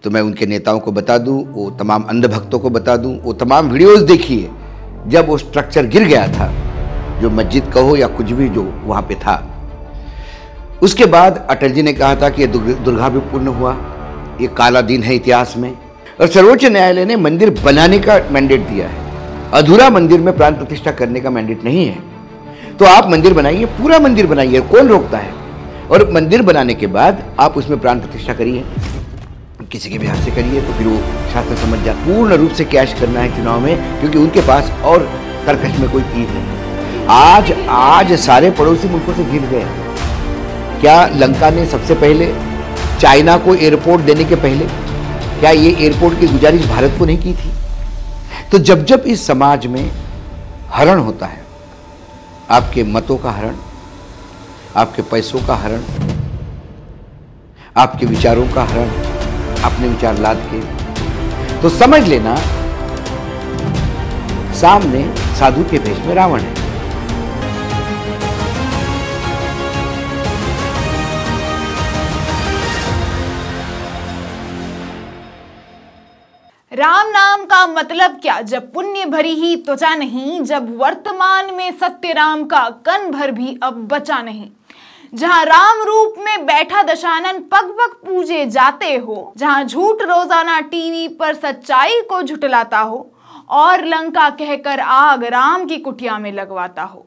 तो मैं उनके नेताओं को बता दूं, वो तमाम अंधभक्तों को बता दूं, वो तमाम वीडियोस देखिए जब वो स्ट्रक्चर गिर गया था, जो मस्जिद कहो या कुछ भी जो वहां पे था। उसके बाद अटल जी ने कहा था कि ये दुर्भाग्यपूर्ण हुआ, ये काला दिन है इतिहास में। और सर्वोच्च न्यायालय ने मंदिर बनाने का मैंडेट दिया है, अधूरा मंदिर में प्राण प्रतिष्ठा करने का मैंडेट नहीं है। तो आप मंदिर बनाइए, पूरा मंदिर बनाइए, कौन रोकता है। और मंदिर बनाने के बाद आप उसमें प्राण प्रतिष्ठा करिए, किसी के भी हाथ से करिए, तो फिर वो शास्त्र समझ जा। पूर्ण रूप से कैश करना है चुनाव में, क्योंकि उनके पास और तरकश में कोई चीज नहीं। आज सारे पड़ोसी मुल्कों से घिर गए। क्या लंका ने सबसे पहले चाइना को एयरपोर्ट देने के पहले क्या ये एयरपोर्ट की गुजारिश भारत को नहीं की थी? तो जब जब इस समाज में हरण होता है, आपके मतों का हरण, आपके पैसों का हरण, आपके विचारों का हरण, अपने विचार लाद के, तो समझ लेना सामने साधु के भेष में रावण है। राम नाम का मतलब क्या, जब पुण्य भरी ही त्वचा नहीं, जब वर्तमान में सत्य राम का कण भर भी अब बचा नहीं। जहां राम रूप में बैठा दशानन पग पग पूजे जाते हो, जहां झूठ रोजाना टीवी पर सच्चाई को झुटलाता हो, और लंका कहकर आग राम की कुटिया में लगवाता हो।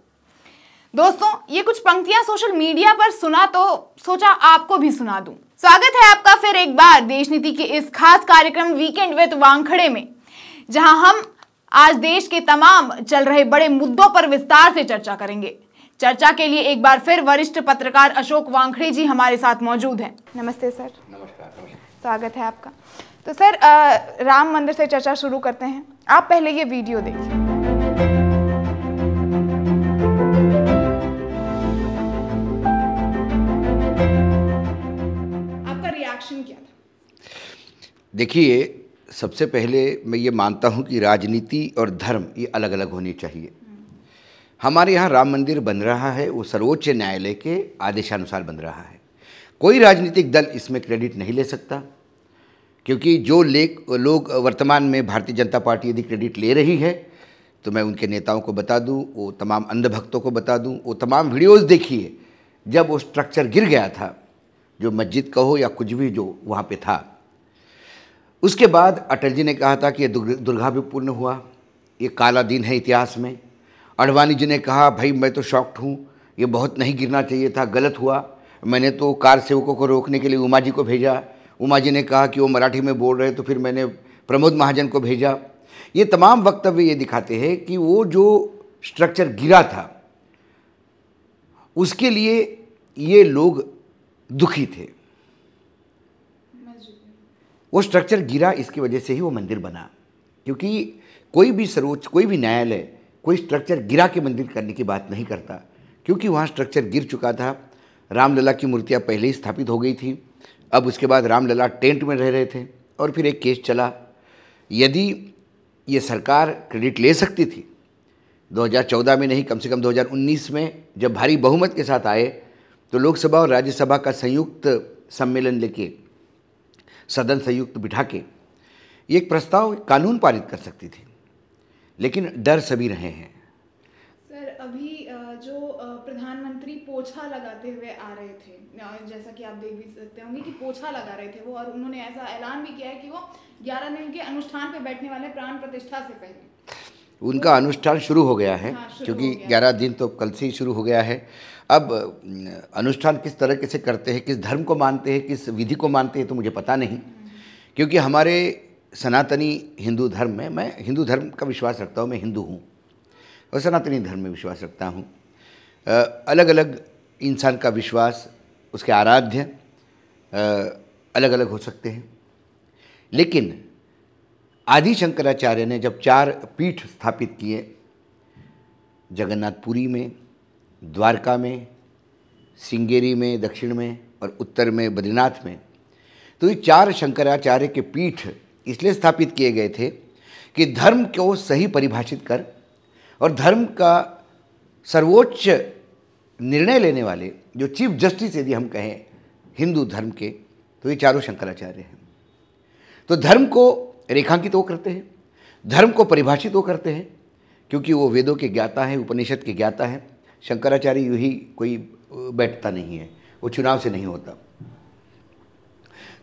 दोस्तों, ये कुछ पंक्तियां सोशल मीडिया पर सुना तो सोचा आपको भी सुना दूं। स्वागत है आपका फिर एक बार देश नीति के इस खास कार्यक्रम वीकेंड विद वानखेड़े में, जहां हम आज देश के तमाम चल रहे बड़े मुद्दों पर विस्तार से चर्चा करेंगे। चर्चा के लिए एक बार फिर वरिष्ठ पत्रकार अशोक वानखेड़े जी हमारे साथ मौजूद हैं। नमस्ते सर। नमस्कार। स्वागत है आपका। तो सर, राम मंदिर से चर्चा शुरू करते हैं। आप पहले ये वीडियो देखिए। आपका रिएक्शन क्या था? देखिए, सबसे पहले मैं ये मानता हूँ कि राजनीति और धर्म ये अलग अलग होनी चाहिए। हमारे यहाँ राम मंदिर बन रहा है, वो सर्वोच्च न्यायालय के आदेशानुसार बन रहा है। कोई राजनीतिक दल इसमें क्रेडिट नहीं ले सकता, क्योंकि जो लोग वर्तमान में भारतीय जनता पार्टी यदि क्रेडिट ले रही है, तो मैं उनके नेताओं को बता दूं, वो तमाम अंधभक्तों को बता दूं, वो तमाम वीडियोस देखिए जब वो स्ट्रक्चर गिर गया था, जो मस्जिद कहो या कुछ भी जो वहाँ पे था। उसके बाद अटल जी ने कहा था कि ये दुर्भाग्यपूर्ण हुआ, ये काला दिन है इतिहास में। अडवाणी जी ने कहा, भाई मैं तो शॉक्ड हूँ, ये बहुत नहीं गिरना चाहिए था, गलत हुआ। मैंने तो कार सेवकों को रोकने के लिए उमा जी को भेजा। उमा जी ने कहा कि वो मराठी में बोल रहे, तो फिर मैंने प्रमोद महाजन को भेजा। ये तमाम वक्तव्य ये दिखाते हैं कि वो जो स्ट्रक्चर गिरा था, उसके लिए ये लोग दुखी थे। वो स्ट्रक्चर गिरा, इसकी वजह से ही वो मंदिर बना। क्योंकि कोई भी न्यायालय कोई स्ट्रक्चर गिरा के मंदिर करने की बात नहीं करता, क्योंकि वहाँ स्ट्रक्चर गिर चुका था। रामलला की मूर्तियाँ पहले ही स्थापित हो गई थी। अब उसके बाद रामलला टेंट में रह रहे थे, और फिर एक केस चला। यदि ये सरकार क्रेडिट ले सकती थी 2014 में नहीं, कम से कम 2019 में जब भारी बहुमत के साथ आए, तो लोकसभा और राज्यसभा का संयुक्त सम्मेलन लेके, सदन संयुक्त बिठा के एक प्रस्ताव, कानून पारित कर सकती थी। लेकिन डर सभी रहे हैं। सर, अभी जो प्रधानमंत्री पोछा लगाते हुए आ रहे थे, जैसा कि आप देख भी सकते होंगे कि पोछा लगा रहे थे वो, और उन्होंने ऐसा ऐलान भी किया है कि वो 11 दिन के अनुष्ठान पे बैठने वाले प्राण प्रतिष्ठा से पहले। उनका अनुष्ठान शुरू हो गया है। हाँ, क्योंकि 11 दिन तो कल से ही शुरू हो गया है। अब अनुष्ठान किस तरह से करते हैं, किस धर्म को मानते हैं, किस विधि को मानते हैं, तो मुझे पता नहीं। क्योंकि हमारे सनातनी हिंदू धर्म में, मैं हिंदू धर्म का विश्वास रखता हूँ, मैं हिंदू हूँ और सनातनी धर्म में विश्वास रखता हूँ। अलग अलग इंसान का विश्वास, उसके आराध्य अलग अलग हो सकते हैं। लेकिन आदि शंकराचार्य ने जब 4 पीठ स्थापित किए, जगन्नाथपुरी में, द्वारका में, श्रृंगेरी में दक्षिण में, और उत्तर में बद्रीनाथ में, तो ये 4 शंकराचार्य के पीठ इसलिए स्थापित किए गए थे कि धर्म को सही परिभाषित कर और धर्म का सर्वोच्च निर्णय लेने वाले जो चीफ जस्टिस यदि हम कहें हिंदू धर्म के, तो ये 4 शंकराचार्य हैं। तो धर्म को रेखांकित वो करते हैं, धर्म को परिभाषित वो करते हैं, क्योंकि वो वेदों के ज्ञाता है, उपनिषद के ज्ञाता है। शंकराचार्य यूँ ही कोई बैठता नहीं है, वो चुनाव से नहीं होता।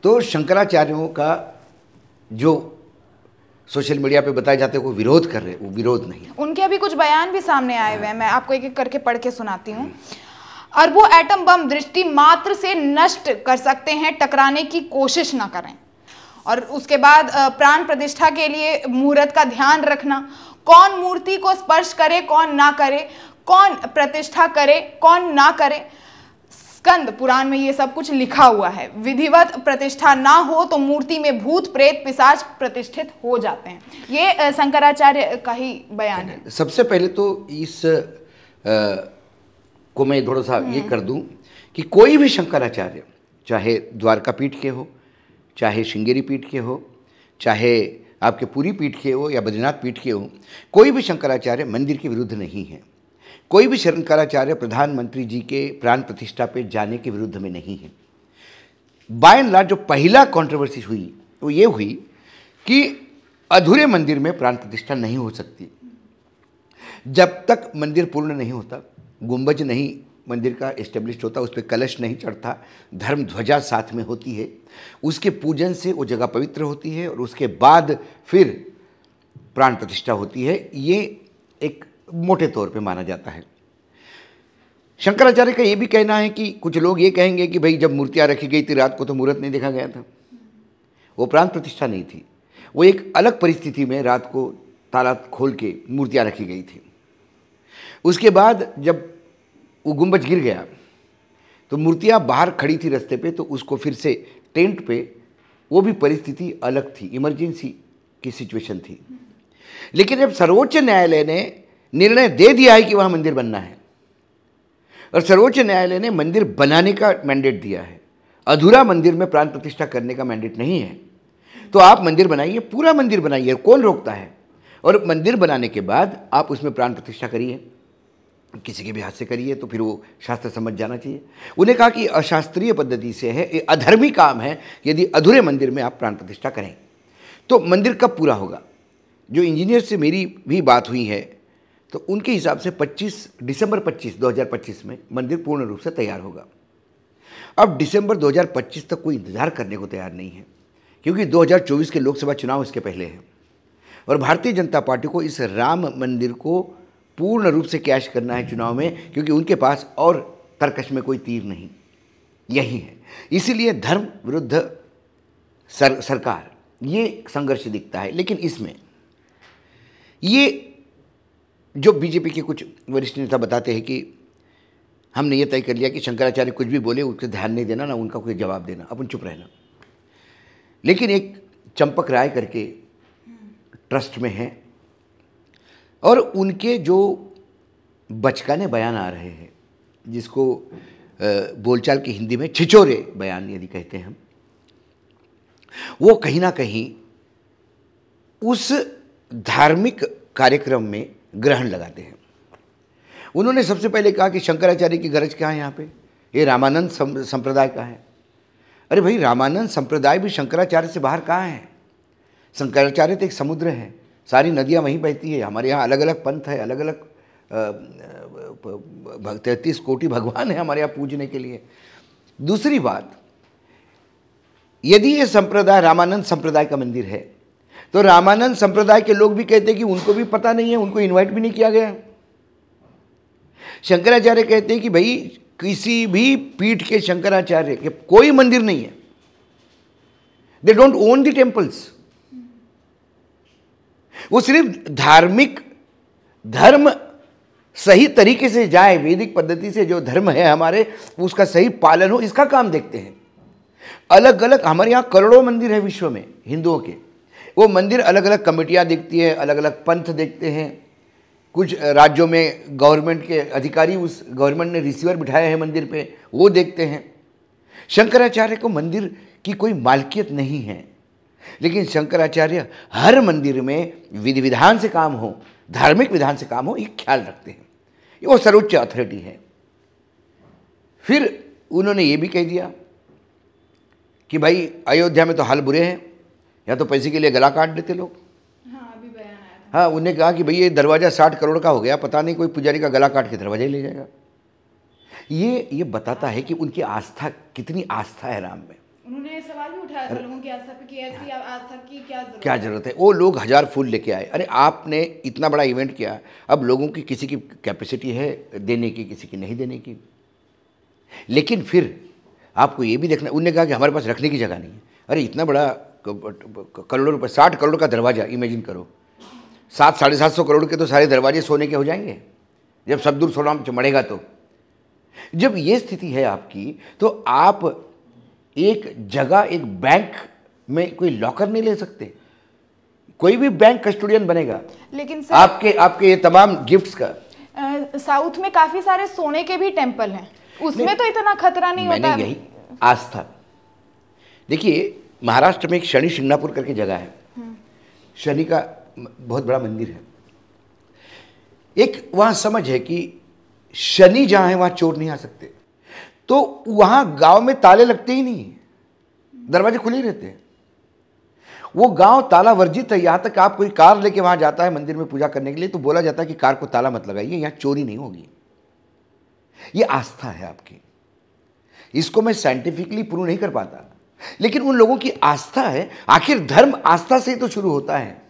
तो शंकराचार्यों का जो सोशल मीडिया पे बताए जाते हैं वो विरोध कर रहे हैं, वो विरोध नहीं है। उनके अभी कुछ बयान भी सामने आए हुए हैं, मैं आपको एक एक करके पढ़ के सुनाती हूँ। अरबों एटम बम दृष्टि मात्र से नष्ट कर सकते हैं, टकराने की कोशिश ना करें। और उसके बाद प्राण प्रतिष्ठा के लिए मुहूर्त का ध्यान रखना, कौन मूर्ति को स्पर्श करे कौन ना करे, कौन प्रतिष्ठा करे कौन ना करे। स्कंद पुराण में ये सब कुछ लिखा हुआ है। विधिवत प्रतिष्ठा ना हो तो मूर्ति में भूत प्रेत पिशाच प्रतिष्ठित हो जाते हैं। ये शंकराचार्य का ही बयान है। सबसे पहले तो इस को मैं थोड़ा सा ये कर दूं कि कोई भी शंकराचार्य, चाहे द्वारका पीठ के हो, चाहे श्रृंगेरी पीठ के हो, चाहे आपके पुरी पीठ के हो या बद्रीनाथ पीठ के हो, कोई भी शंकराचार्य मंदिर के विरुद्ध नहीं है। कोई भी शंकराचार्य प्रधानमंत्री जी के प्राण प्रतिष्ठा पे जाने के विरुद्ध में नहीं है। बाय एंड लार्ज जो पहला कंट्रोवर्सी हुई वो ये हुई कि अधूरे मंदिर में प्राण प्रतिष्ठा नहीं हो सकती। जब तक मंदिर पूर्ण नहीं होता, गुंबज नहीं मंदिर का एस्टेब्लिश होता, उस पर कलश नहीं चढ़ता, धर्म ध्वजा साथ में होती है, उसके पूजन से वो जगह पवित्र होती है और उसके बाद फिर प्राण प्रतिष्ठा होती है। ये एक मोटे तौर पे माना जाता है। शंकराचार्य का ये भी कहना है कि कुछ लोग ये कहेंगे कि भाई जब मूर्तियाँ रखी गई थी रात को तो मुहूर्त नहीं देखा गया था, वो प्राण प्रतिष्ठा नहीं थी, वो एक अलग परिस्थिति में रात को ताला खोल के मूर्तियाँ रखी गई थी। उसके बाद जब वो गुंबज गिर गया तो मूर्तियाँ बाहर खड़ी थी रास्ते पे, तो उसको फिर से टेंट पे, वो भी परिस्थिति अलग थी, इमरजेंसी की सिचुएशन थी। लेकिन जब सर्वोच्च न्यायालय ने निर्णय दे दिया है कि वहाँ मंदिर बनना है और सर्वोच्च न्यायालय ने मंदिर बनाने का मैंडेट दिया है, अधूरा मंदिर में प्राण प्रतिष्ठा करने का मैंडेट नहीं है, तो आप मंदिर बनाइए, पूरा मंदिर बनाइए, कौन रोकता है। और मंदिर बनाने के बाद आप उसमें प्राण प्रतिष्ठा करिए, किसी के भी हाथ से करिए तो फिर वो शास्त्र समझ जाना चाहिए। उन्हें कहा कि अशास्त्रीय पद्धति से है, ये अधर्मी काम है यदि अधूरे मंदिर में आप प्राण प्रतिष्ठा करें। तो मंदिर कब पूरा होगा? जो इंजीनियर से मेरी भी बात हुई है तो उनके हिसाब से दिसंबर 25, 2025 में मंदिर पूर्ण रूप से तैयार होगा। अब दिसंबर 2025 तक कोई इंतजार करने को तैयार नहीं है, क्योंकि 2024 के लोकसभा चुनाव इसके पहले हैं और भारतीय जनता पार्टी को इस राम मंदिर को पूर्ण रूप से कैश करना है चुनाव में, क्योंकि उनके पास और तर्कश में कोई तीर नहीं, यही है। इसीलिए धर्म विरुद्ध सरकार, ये संघर्ष दिखता है। लेकिन इसमें ये जो बीजेपी के कुछ वरिष्ठ नेता बताते हैं कि हमने ये तय कर लिया कि शंकराचार्य कुछ भी बोले उसके ध्यान नहीं देना, ना उनका कोई जवाब देना, अपन चुप रहना। लेकिन एक चंपक राय करके ट्रस्ट में है और उनके जो बचकाने बयान आ रहे हैं, जिसको बोलचाल की हिंदी में छिछोरे बयान यदि कहते हैं हम, वो कहीं ना कहीं उस धार्मिक कार्यक्रम में ग्रहण लगाते हैं। उन्होंने सबसे पहले कहा कि शंकराचार्य की गरज क्या है यहाँ पे, ये रामानंद संप्रदाय का है। अरे भाई, रामानंद संप्रदाय भी शंकराचार्य से बाहर कहाँ है? शंकराचार्य तो एक समुद्र है, सारी नदियाँ वहीं बहती है। हमारे यहाँ अलग अलग पंथ है, अलग अलग 33 कोटि भगवान है हमारे यहाँ पूजने के लिए। दूसरी बात, यदि ये संप्रदाय रामानंद संप्रदाय का मंदिर है तो रामानंद संप्रदाय के लोग भी कहते हैं कि उनको भी पता नहीं है, उनको इनवाइट भी नहीं किया गया। शंकराचार्य कहते हैं कि भाई किसी भी पीठ के शंकराचार्य के कोई मंदिर नहीं है, they don't own the temples. वो सिर्फ धार्मिक धर्म सही तरीके से जाए, वैदिक पद्धति से जो धर्म है हमारे उसका सही पालन हो, इसका काम देखते हैं। अलग अलग हमारे यहाँ करोड़ों मंदिर है विश्व में हिंदुओं के, वो मंदिर अलग अलग कमेटियाँ देखती है, अलग अलग पंथ देखते हैं। कुछ राज्यों में गवर्नमेंट के अधिकारी, उस गवर्नमेंट ने रिसीवर बिठाया है मंदिर पे, वो देखते हैं। शंकराचार्य को मंदिर की कोई मालकियत नहीं है, लेकिन शंकराचार्य हर मंदिर में विधि विधान से काम हो, धार्मिक विधान से काम हो, ये ख्याल रखते हैं। ये वो सर्वोच्च अथॉरिटी है। फिर उन्होंने ये भी कह दिया कि भाई अयोध्या में तो हाल बुरे हैं, या तो पैसे के लिए गला काट देते लोग। हाँ, अभी बयान आया था। हाँ, उन्हें कहा कि भाई ये दरवाज़ा 60 करोड़ का हो गया, पता नहीं कोई पुजारी का गला काट के दरवाजा ही ले जाएगा। ये बताता है कि उनकी आस्था, कितनी आस्था है राम में। उन्होंने सवाल भी उठाया था लोगों की आस्था पे कि ऐसी आस्था की क्या जरूरत है। वो लोग 1000 फूल लेके आए। अरे आपने इतना बड़ा इवेंट किया, अब लोगों की किसी की कैपेसिटी है देने की, किसी की नहीं देने की। लेकिन फिर आपको ये भी देखना, उन्होंने कहा कि हमारे पास रखने की जगह नहीं है। अरे इतना बड़ा करोड़ों रुपये, 60 करोड़ का दरवाज़ा, इमेजिन करो। 700-750 करोड़ के तो सारे दरवाजे सोने के हो जाएंगे जब सब दूर सोना चमड़ेगा। तो जब ये स्थिति है आपकी, तो आप एक जगह, एक बैंक में कोई लॉकर नहीं ले सकते। कोई भी बैंक कस्टोडियन बनेगा, लेकिन सर आपके ये तमाम गिफ्ट्स का। साउथ में काफी सारे सोने के भी टेंपल हैं, उसमें तो इतना खतरा नहीं होता। मैंने यही आस्था, देखिए महाराष्ट्र में एक शनि शिंगणापुर करके जगह है, शनि का बहुत बड़ा मंदिर है। एक वहां समझ है कि शनि जहां है वहां चोर नहीं आ सकते, तो वहां गांव में ताले लगते ही नहीं, दरवाजे खुले ही रहते हैं। वो गांव ताला वर्जित है। यहां तक आप कोई कार लेके वहां जाता है मंदिर में पूजा करने के लिए, तो बोला जाता है कि कार को ताला मत लगाइए, यहां चोरी नहीं होगी। ये आस्था है आपकी। इसको मैं साइंटिफिकली प्रूव नहीं कर पाता, लेकिन उन लोगों की आस्था है। आखिर धर्म आस्था से ही तो शुरू होता है।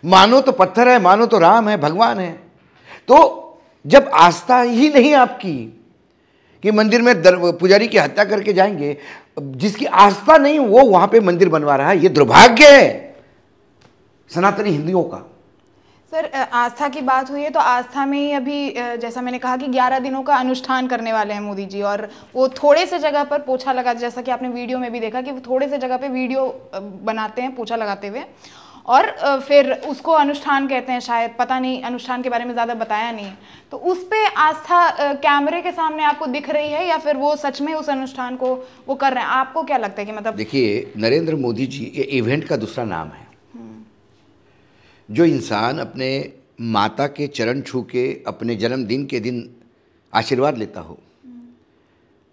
मानो तो पत्थर है, मानो तो राम है, भगवान है। तो जब आस्था ही नहीं आपकी कि मंदिर में पुजारी की हत्या करके जाएंगे, जिसकी आस्था नहीं वो वहां पे मंदिर बनवा रहा है, ये दुर्भाग्य है सनातनी हिंदुओं का। सर, आस्था की बात हुई है तो आस्था में ही अभी जैसा मैंने कहा कि 11 दिनों का अनुष्ठान करने वाले हैं मोदी जी, और वो थोड़े से जगह पर पोछा लगा, जैसा कि आपने वीडियो में भी देखा कि वो थोड़े से जगह पे वीडियो बनाते हैं पोछा लगाते हुए, और फिर उसको अनुष्ठान कहते हैं शायद, पता नहीं, अनुष्ठान के बारे में ज़्यादा बताया नहीं है। तो उस पर आस्था कैमरे के सामने आपको दिख रही है या फिर वो सच में उस अनुष्ठान को वो कर रहे हैं? आपको क्या लगता है कि मतलब, देखिए नरेंद्र मोदी जी ये इवेंट का दूसरा नाम है। जो इंसान अपने माता के चरण छू के अपने जन्मदिन के दिन आशीर्वाद लेता हो,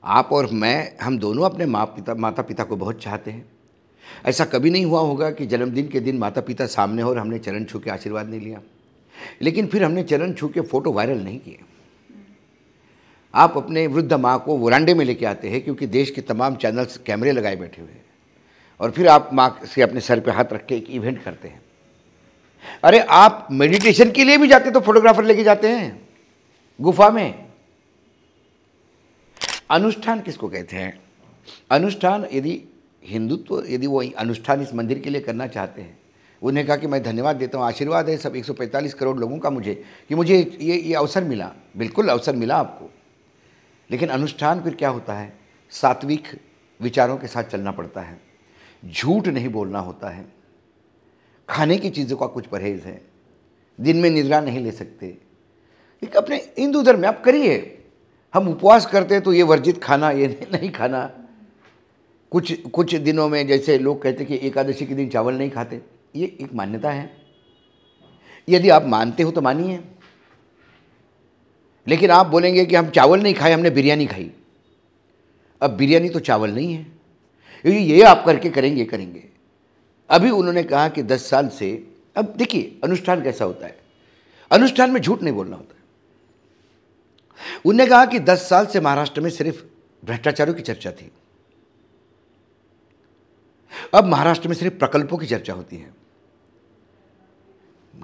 आप और मैं, हम दोनों अपने माता पिता को बहुत चाहते हैं। ऐसा कभी नहीं हुआ होगा कि जन्मदिन के दिन माता पिता सामने हो और हमने चरण छू के आशीर्वाद नहीं लिया, लेकिन फिर हमने चरण छू के फ़ोटो वायरल नहीं किए। आप अपने वृद्ध माँ को वरांडे में लेके आते हैं क्योंकि देश के तमाम चैनल्स कैमरे लगाए बैठे हुए हैं, और फिर आप माँ से अपने सर पे हाथ रख के एक इवेंट करते हैं। अरे आप मेडिटेशन के लिए भी जाते तो फोटोग्राफर लेके जाते हैं गुफा में। अनुष्ठान किसको कहते हैं? अनुष्ठान, यदि हिंदुत्व, यदि वो अनुष्ठान इस मंदिर के लिए करना चाहते हैं, उन्हें कहा कि मैं धन्यवाद देता हूँ, आशीर्वाद है सब 145 करोड़ लोगों का मुझे, कि मुझे ये अवसर मिला। बिल्कुल अवसर मिला आपको, लेकिन अनुष्ठान फिर क्या होता है? सात्विक विचारों के साथ चलना पड़ता है, झूठ नहीं बोलना होता है, खाने की चीज़ों का कुछ परहेज़ है, दिन में निद्रा नहीं ले सकते। एक अपने हिंदू धर्म में आप करिए। हम उपवास करते हैं तो ये वर्जित खाना, ये नहीं खाना। कुछ दिनों में, जैसे लोग कहते हैं कि एकादशी के दिन चावल नहीं खाते, ये एक मान्यता है। यदि आप मानते हो तो मानिए, लेकिन आप बोलेंगे कि हम चावल नहीं खाए, हमने बिरयानी खाई। अब बिरयानी तो चावल नहीं है। ये आप करके करेंगे। अभी उन्होंने कहा कि 10 साल से, अब देखिए अनुष्ठान कैसा होता है, अनुष्ठान में झूठ नहीं बोलना होता है। उन्होंने कहा कि 10 साल से महाराष्ट्र में सिर्फ भ्रष्टाचारों की चर्चा थी, अब महाराष्ट्र में सिर्फ प्रकल्पों की चर्चा होती है।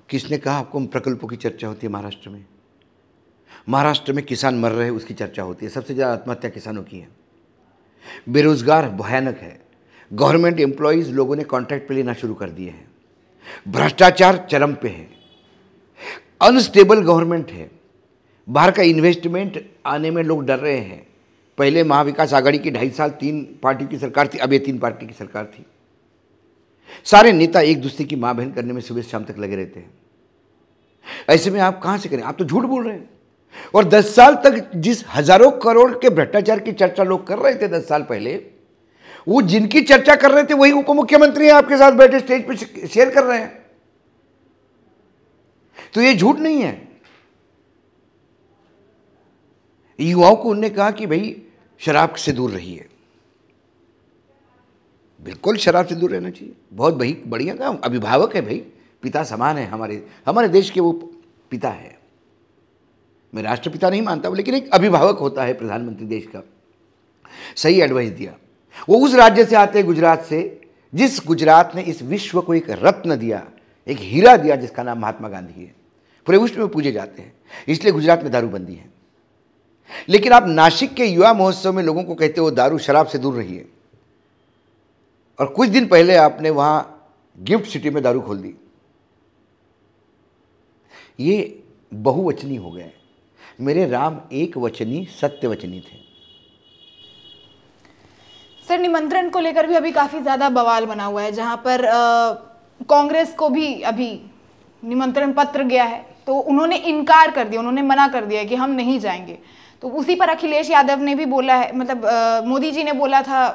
किसने कहा आपको प्रकल्पों की चर्चा होती है महाराष्ट्र में? महाराष्ट्र में किसान मर रहे हैं उसकी चर्चा होती है। सबसे ज़्यादा आत्महत्या किसानों की है। बेरोजगार भयानक है। गवर्नमेंट एम्प्लॉयज़ लोगों ने कॉन्ट्रैक्ट पे लेना शुरू कर दिए हैं। भ्रष्टाचार चरम पे है। अनस्टेबल गवर्नमेंट है। बाहर का इन्वेस्टमेंट आने में लोग डर रहे हैं। पहले महाविकास आघाड़ी की 2.5 साल 3 पार्टी की सरकार थी, अब ये 3 पार्टी की सरकार थी। सारे नेता एक दूसरे की माँ बहन करने में सुबह शाम तक लगे रहते हैं। ऐसे में आप कहाँ से करें? आप तो झूठ बोल रहे हैं। और 10 साल तक जिस हजारों करोड़ के भ्रष्टाचार की चर्चा लोग कर रहे थे 10 साल पहले, वो जिनकी चर्चा कर रहे थे वही उप मुख्यमंत्री आपके साथ बैठे स्टेज पे शेयर कर रहे हैं। तो ये झूठ नहीं है। युवाओं को उन्होंने कहा कि भाई शराब से दूर रहिए, बिल्कुल शराब से दूर रहना चाहिए। बहुत बढ़िया काम, अभिभावक है भाई, पिता समान है, हमारे देश के वो पिता है। मैं राष्ट्रपिता नहीं मानता हूँ, लेकिन एक अभिभावक होता है प्रधानमंत्री देश का। सही एडवाइस दिया। वो उस राज्य से आते हैं, गुजरात से, जिस गुजरात ने इस विश्व को एक रत्न दिया, एक हीरा दिया, जिसका नाम महात्मा गांधी है। पूरे विश्व में पूजे जाते हैं, इसलिए गुजरात में दारूबंदी है। लेकिन आप नासिक के युवा महोत्सव में लोगों को कहते हो दारू शराब से दूर रहिए, और कुछ दिन पहले आपने वहां गिफ्ट सिटी में दारू खोल दी। ये बहुवचनी हो गए। मेरे राम एक वचनी सत्यवचनी थे। सर, निमंत्रण को लेकर भी अभी काफी ज्यादा बवाल बना हुआ है, जहां पर कांग्रेस को भी अभी निमंत्रण पत्र गया है, तो उन्होंने इनकार कर दिया, उन्होंने मना कर दिया कि हम नहीं जाएंगे। तो उसी पर अखिलेश यादव ने भी बोला है, मतलब मोदी जी ने बोला था,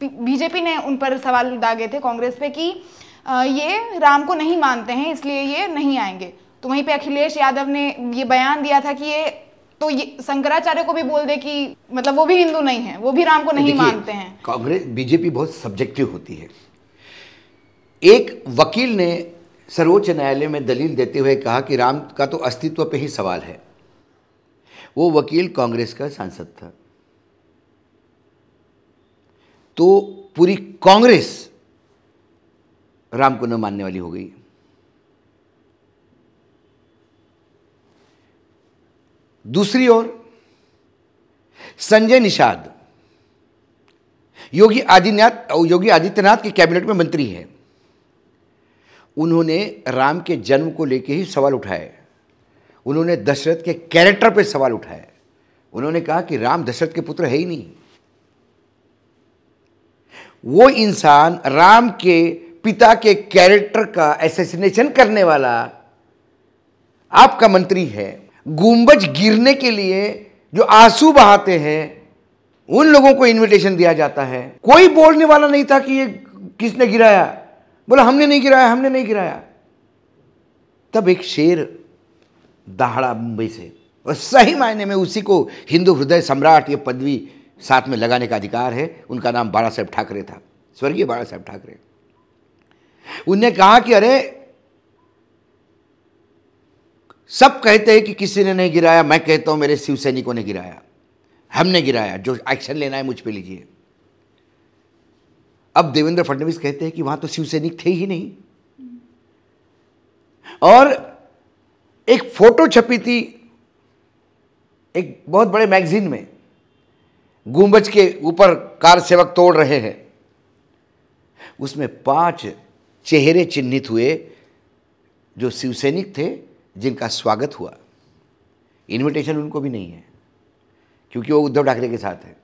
बीजेपी ने उन पर सवाल दागे थे कांग्रेस पे कि ये राम को नहीं मानते हैं, इसलिए ये नहीं आएंगे। तो वहीं पे अखिलेश यादव ने ये बयान दिया था कि ये शंकराचार्य को भी बोल दे कि मतलब वो भी हिंदू नहीं है, वो भी राम को नहीं मानते हैं। कांग्रेस बीजेपी बहुत सब्जेक्टिव होती है। एक वकील ने सर्वोच्च न्यायालय में दलील देते हुए कहा कि राम का तो अस्तित्व पे ही सवाल है। वो वकील कांग्रेस का सांसद था। तो पूरी कांग्रेस राम को न मानने वाली हो गई। दूसरी ओर संजय निषाद योगी आदित्यनाथ के कैबिनेट में मंत्री है। उन्होंने राम के जन्म को लेकर ही सवाल उठाए। उन्होंने दशरथ के कैरेक्टर पर सवाल उठाए। उन्होंने कहा कि राम दशरथ के पुत्र है ही नहीं। वो इंसान राम के पिता के कैरेक्टर का असैसिनेशन करने वाला आपका मंत्री है। गुंबज गिरने के लिए जो आंसू बहाते हैं उन लोगों को इनविटेशन दिया जाता है। कोई बोलने वाला नहीं था कि ये किसने गिराया। बोला हमने नहीं गिराया, हमने नहीं गिराया। तब एक शेर दहाड़ा मुंबई से, और सही मायने में उसी को हिंदू हृदय सम्राट ये पदवी साथ में लगाने का अधिकार है। उनका नाम बाला साहेब ठाकरे था, स्वर्गीय बाला साहेब ठाकरे। उन्होंने कहा कि अरे सब कहते हैं कि किसी ने नहीं गिराया, मैं कहता हूं मेरे शिव सैनिकों ने गिराया, हमने गिराया, जो एक्शन लेना है मुझ पे लीजिए। अब देवेंद्र फडणवीस कहते हैं कि वहां तो शिव सैनिक थे ही नहीं। और एक फोटो छपी थी एक बहुत बड़े मैगजीन में, गुंबज के ऊपर कार सेवक तोड़ रहे हैं। उसमें 5 चेहरे चिन्हित हुए जो शिव सैनिक थे, जिनका स्वागत हुआ। इनविटेशन उनको भी नहीं है क्योंकि वो उद्धव ठाकरे के साथ है।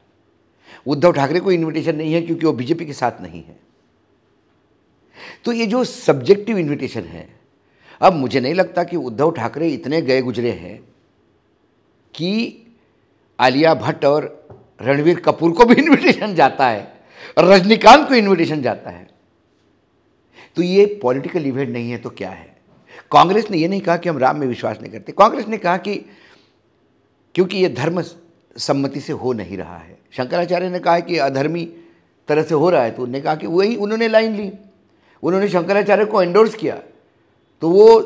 उद्धव ठाकरे को इनविटेशन नहीं है क्योंकि वो बीजेपी के साथ नहीं है। तो ये जो सब्जेक्टिव इनविटेशन है, अब मुझे नहीं लगता कि उद्धव ठाकरे इतने गए गुजरे हैं कि आलिया भट्ट और रणवीर कपूर को भी इनविटेशन जाता है और रजनीकांत को इनविटेशन जाता है। तो ये पॉलिटिकल इवेंट नहीं है तो क्या है। कांग्रेस ने ये नहीं कहा कि हम राम में विश्वास नहीं करते। कांग्रेस ने कहा कि क्योंकि ये धर्म सम्मति से हो नहीं रहा है। शंकराचार्य ने कहा कि अधर्मी तरह से हो रहा है, तो उन्होंने कहा कि वही उन्होंने लाइन ली, उन्होंने शंकराचार्य को एंडोर्स किया। तो वो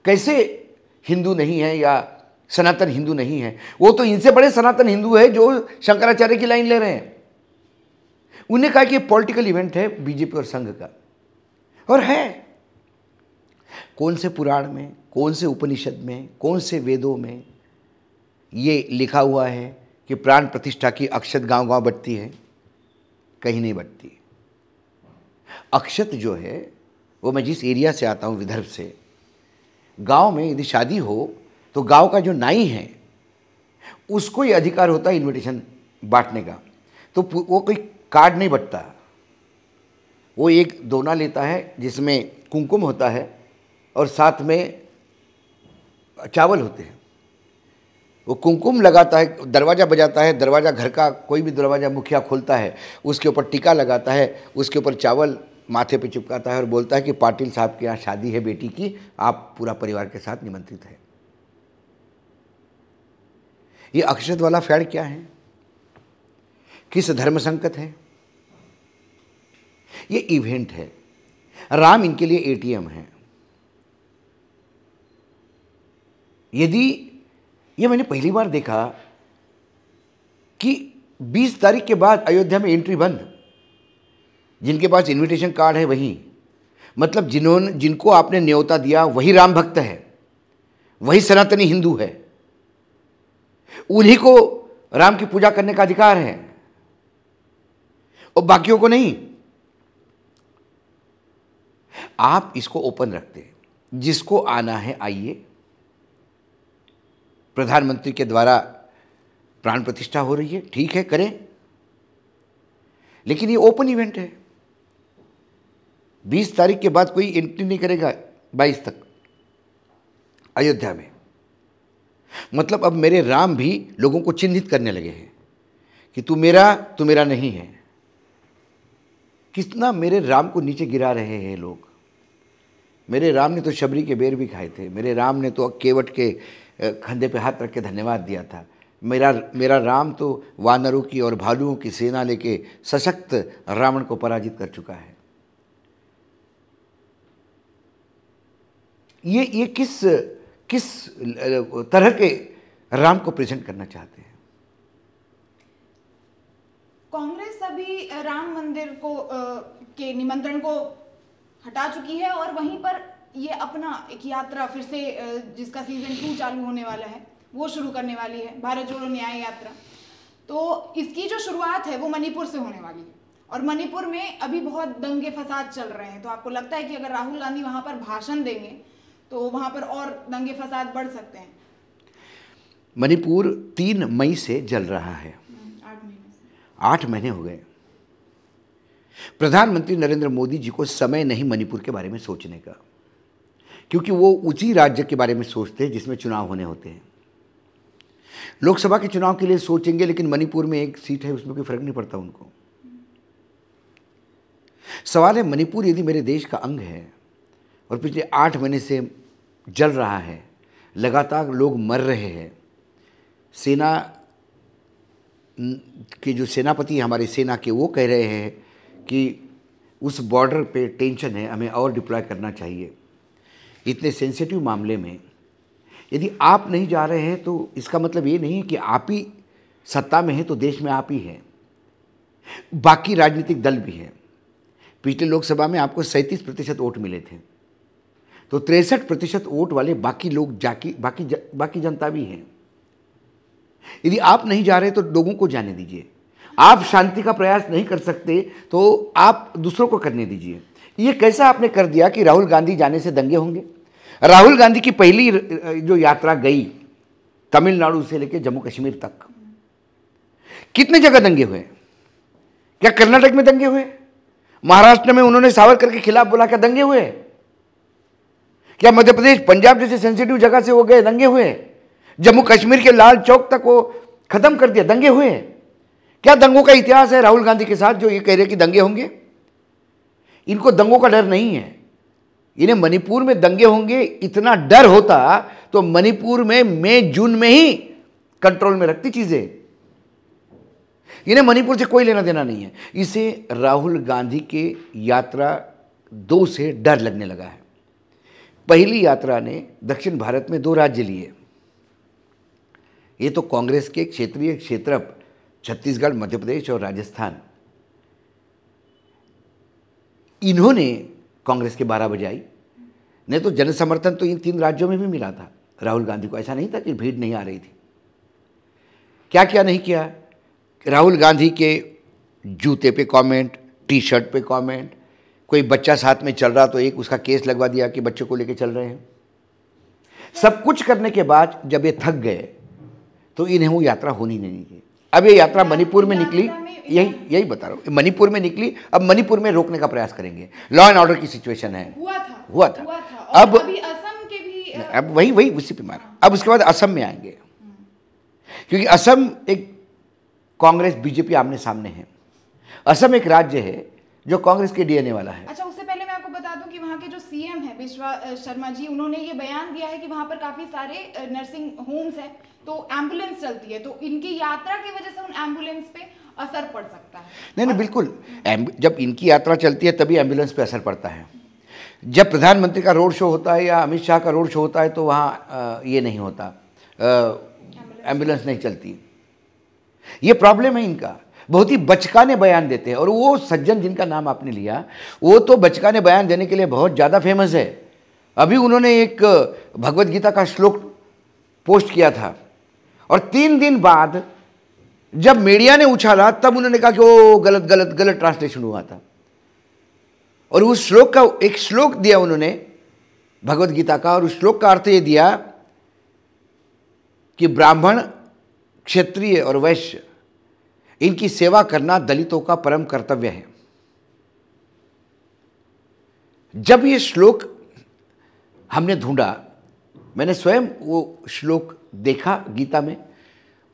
कैसे हिंदू नहीं है या सनातन हिंदू नहीं है? वो तो इनसे बड़े सनातन हिंदू है जो शंकराचार्य की लाइन ले रहे हैं। उन्होंने कहा कि ये पॉलिटिकल इवेंट है बीजेपी और संघ का, और है। कौन से पुराण में, कौन से उपनिषद में, कौन से वेदों में ये लिखा हुआ है कि प्राण प्रतिष्ठा की अक्षत गांव गांव बटती है? कहीं नहीं बटती। अक्षत जो है वो, मैं जिस एरिया से आता हूँ विदर्भ से, गांव में यदि शादी हो तो गांव का जो नाई है उसको ये अधिकार होता है इनविटेशन बांटने का। तो वो कोई कार्ड नहीं बटता, वो एक दोना लेता है जिसमें कुमकुम होता है और साथ में चावल होते हैं। वो कुमकुम लगाता है, दरवाज़ा बजाता है, दरवाज़ा घर का कोई भी दरवाज़ा मुखिया खोलता है, उसके ऊपर टीका लगाता है, उसके ऊपर चावल माथे पे चिपकाता है और बोलता है कि पाटिल साहब के यहाँ शादी है बेटी की, आप पूरा परिवार के साथ निमंत्रित हैं। ये अक्षत वाला फैड़ क्या है? किस धर्म संकट है? ये इवेंट है। राम इनके लिए एटीएम है। यदि ये मैंने पहली बार देखा कि 20 तारीख के बाद अयोध्या में एंट्री बंद, जिनके पास इनविटेशन कार्ड है वही, मतलब जिनको आपने न्योता दिया वही राम भक्त है, वही सनातनी हिंदू है, उन्हीं को राम की पूजा करने का अधिकार है और बाकियों को नहीं। आप इसको ओपन रखते, जिसको आना है आइए, प्रधानमंत्री के द्वारा प्राण प्रतिष्ठा हो रही है, ठीक है करें, लेकिन ये ओपन इवेंट है। 20 तारीख के बाद कोई एंट्री नहीं करेगा 22 तक अयोध्या में। मतलब अब मेरे राम भी लोगों को चिन्हित करने लगे हैं कि तू मेरा नहीं है। कितना मेरे राम को नीचे गिरा रहे हैं लोग। मेरे राम ने तो शबरी के बेर भी खाए थे, मेरे राम ने तो केवट के कंधे पे हाथ रख के धन्यवाद दिया था। मेरा राम तो वानरों की और भालुओं की सेना लेके सशक्त रावण को पराजित कर चुका है। ये किस तरह के राम को प्रेजेंट करना चाहते हैं? कांग्रेस अभी राम मंदिर को के निमंत्रण को हटा चुकी है और वहीं पर ये अपना एक यात्रा फिर से जिसका सीजन 2 चालू होने वाला है वो शुरू करने वाली है, भारत जोड़ो न्याय यात्रा। तो इसकी जो शुरुआत है वो मणिपुर से होने वाली है और मणिपुर में अभी बहुत दंगे फसाद चल रहे हैं। तो आपको लगता है कि अगर राहुल गांधी वहां पर भाषण देंगे तो वहां पर और दंगे फसाद बढ़ सकते हैं? मणिपुर 3 मई से जल रहा है, 8 महीने हो गए। प्रधानमंत्री नरेंद्र मोदी जी को समय नहीं मणिपुर के बारे में सोचने का, क्योंकि वो उसी राज्य के बारे में सोचते हैं जिसमें चुनाव होने होते हैं। लोकसभा के चुनाव के लिए सोचेंगे, लेकिन मणिपुर में एक सीट है, उसमें कोई फर्क नहीं पड़ता उनको। सवाल है, मणिपुर यदि मेरे देश का अंग है और पिछले 8 महीने से जल रहा है, लगातार लोग मर रहे हैं, सेना के जो सेनापति हमारे सेना के वो कह रहे हैं कि उस बॉर्डर पे टेंशन है, हमें और डिप्लॉय करना चाहिए। इतने सेंसिटिव मामले में यदि आप नहीं जा रहे हैं तो इसका मतलब ये नहीं कि आप ही सत्ता में हैं तो देश में आप ही हैं, बाकी राजनीतिक दल भी हैं। पिछले लोकसभा में आपको 37% वोट मिले थे, तो 63% वोट वाले बाकी लोग बाकी जनता भी हैं। यदि आप नहीं जा रहे तो लोगों को जाने दीजिए। आप शांति का प्रयास नहीं कर सकते तो आप दूसरों को करने दीजिए। ये कैसा आपने कर दिया कि राहुल गांधी जाने से दंगे होंगे? राहुल गांधी की पहली जो यात्रा गई तमिलनाडु से लेकर जम्मू कश्मीर तक, कितने जगह दंगे हुए? क्या कर्नाटक में दंगे हुए? महाराष्ट्र में उन्होंने सावरकर के खिलाफ बोला, क्या दंगे हुए? क्या मध्य प्रदेश, पंजाब जैसे सेंसिटिव जगह से वो गए, दंगे हुए? जम्मू कश्मीर के लाल चौक तक वो खत्म कर दिया, दंगे हुए? क्या दंगों का इतिहास है राहुल गांधी के साथ जो ये कह रहे कि दंगे होंगे? इनको दंगों का डर नहीं है। इन्हें मणिपुर में दंगे होंगे इतना डर होता तो मणिपुर में मई जून में ही कंट्रोल में रखती चीजें। इन्हें मणिपुर से कोई लेना देना नहीं है। इसे राहुल गांधी के यात्रा 2 से डर लगने लगा है। पहली यात्रा ने दक्षिण भारत में 2 राज्य लिए। ये तो कांग्रेस के क्षेत्रीय क्षेत्र छत्तीसगढ़, मध्य प्रदेश और राजस्थान, इन्होंने कांग्रेस के 12 बजाई। नहीं तो जन समर्थन तो इन 3 राज्यों में भी मिला था राहुल गांधी को। ऐसा नहीं था कि भीड़ नहीं आ रही थी। क्या क्या नहीं किया? राहुल गांधी के जूते पे कमेंट, टी शर्ट पे कमेंट, कोई बच्चा साथ में चल रहा तो एक उसका केस लगवा दिया कि बच्चे को लेके चल रहे हैं। सब कुछ करने के बाद जब ये थक गए तो इन्हें वो यात्रा होनी नहीं थी। अब ये यात्रा मणिपुर में निकली, यही बता रहा हूँ, मणिपुर में निकली। अब मणिपुर में रोकने का प्रयास करेंगे। लॉ एंड ऑर्डर की सिचुएशन है। हुआ था। अब अभी असम के भी अब वही उसी पे मारा। अब उसके बाद असम में आएंगे, क्योंकि असम एक कांग्रेस बीजेपी आमने सामने है। असम एक राज्य है जो कांग्रेस के डीएनए वाला है। अच्छा, उससे पहले मैं आपको बता दूं कि वहाँ के जो सीएम है विश्वा शर्मा जी, उन्होंने ये बयान दिया है कि वहाँ पर काफी सारे नर्सिंग होम्स है तो एम्बुलेंस चलती है, तो इनकी यात्रा की वजह से उन एम्बुलेंस पे असर पड़ सकता है? नहीं, बिल्कुल। जब इनकी यात्रा चलती है तभी एम्बुलेंस पे असर पड़ता है। जब प्रधानमंत्री का रोड शो होता है या अमित शाह का रोड शो होता है तो वहाँ ये नहीं होता, एम्बुलेंस नहीं चलती। ये प्रॉब्लम है इनका। बहुत ही बचकाने बयान देते हैं। और वो सज्जन जिनका नाम आपने लिया, वो तो बचकाने बयान देने के लिए बहुत ज़्यादा फेमस है। अभी उन्होंने एक भगवत गीता का श्लोक पोस्ट किया था और 3 दिन बाद जब मीडिया ने उछाला तब उन्होंने कहा कि वो गलत गलत गलत ट्रांसलेशन हुआ था। और उस श्लोक का एक श्लोक दिया उन्होंने भगवत गीता का, और उस श्लोक का अर्थ ये दिया कि ब्राह्मण, क्षत्रिय और वैश्य इनकी सेवा करना दलितों का परम कर्तव्य है। जब ये श्लोक हमने ढूंढा, मैंने स्वयं वो श्लोक देखा गीता में,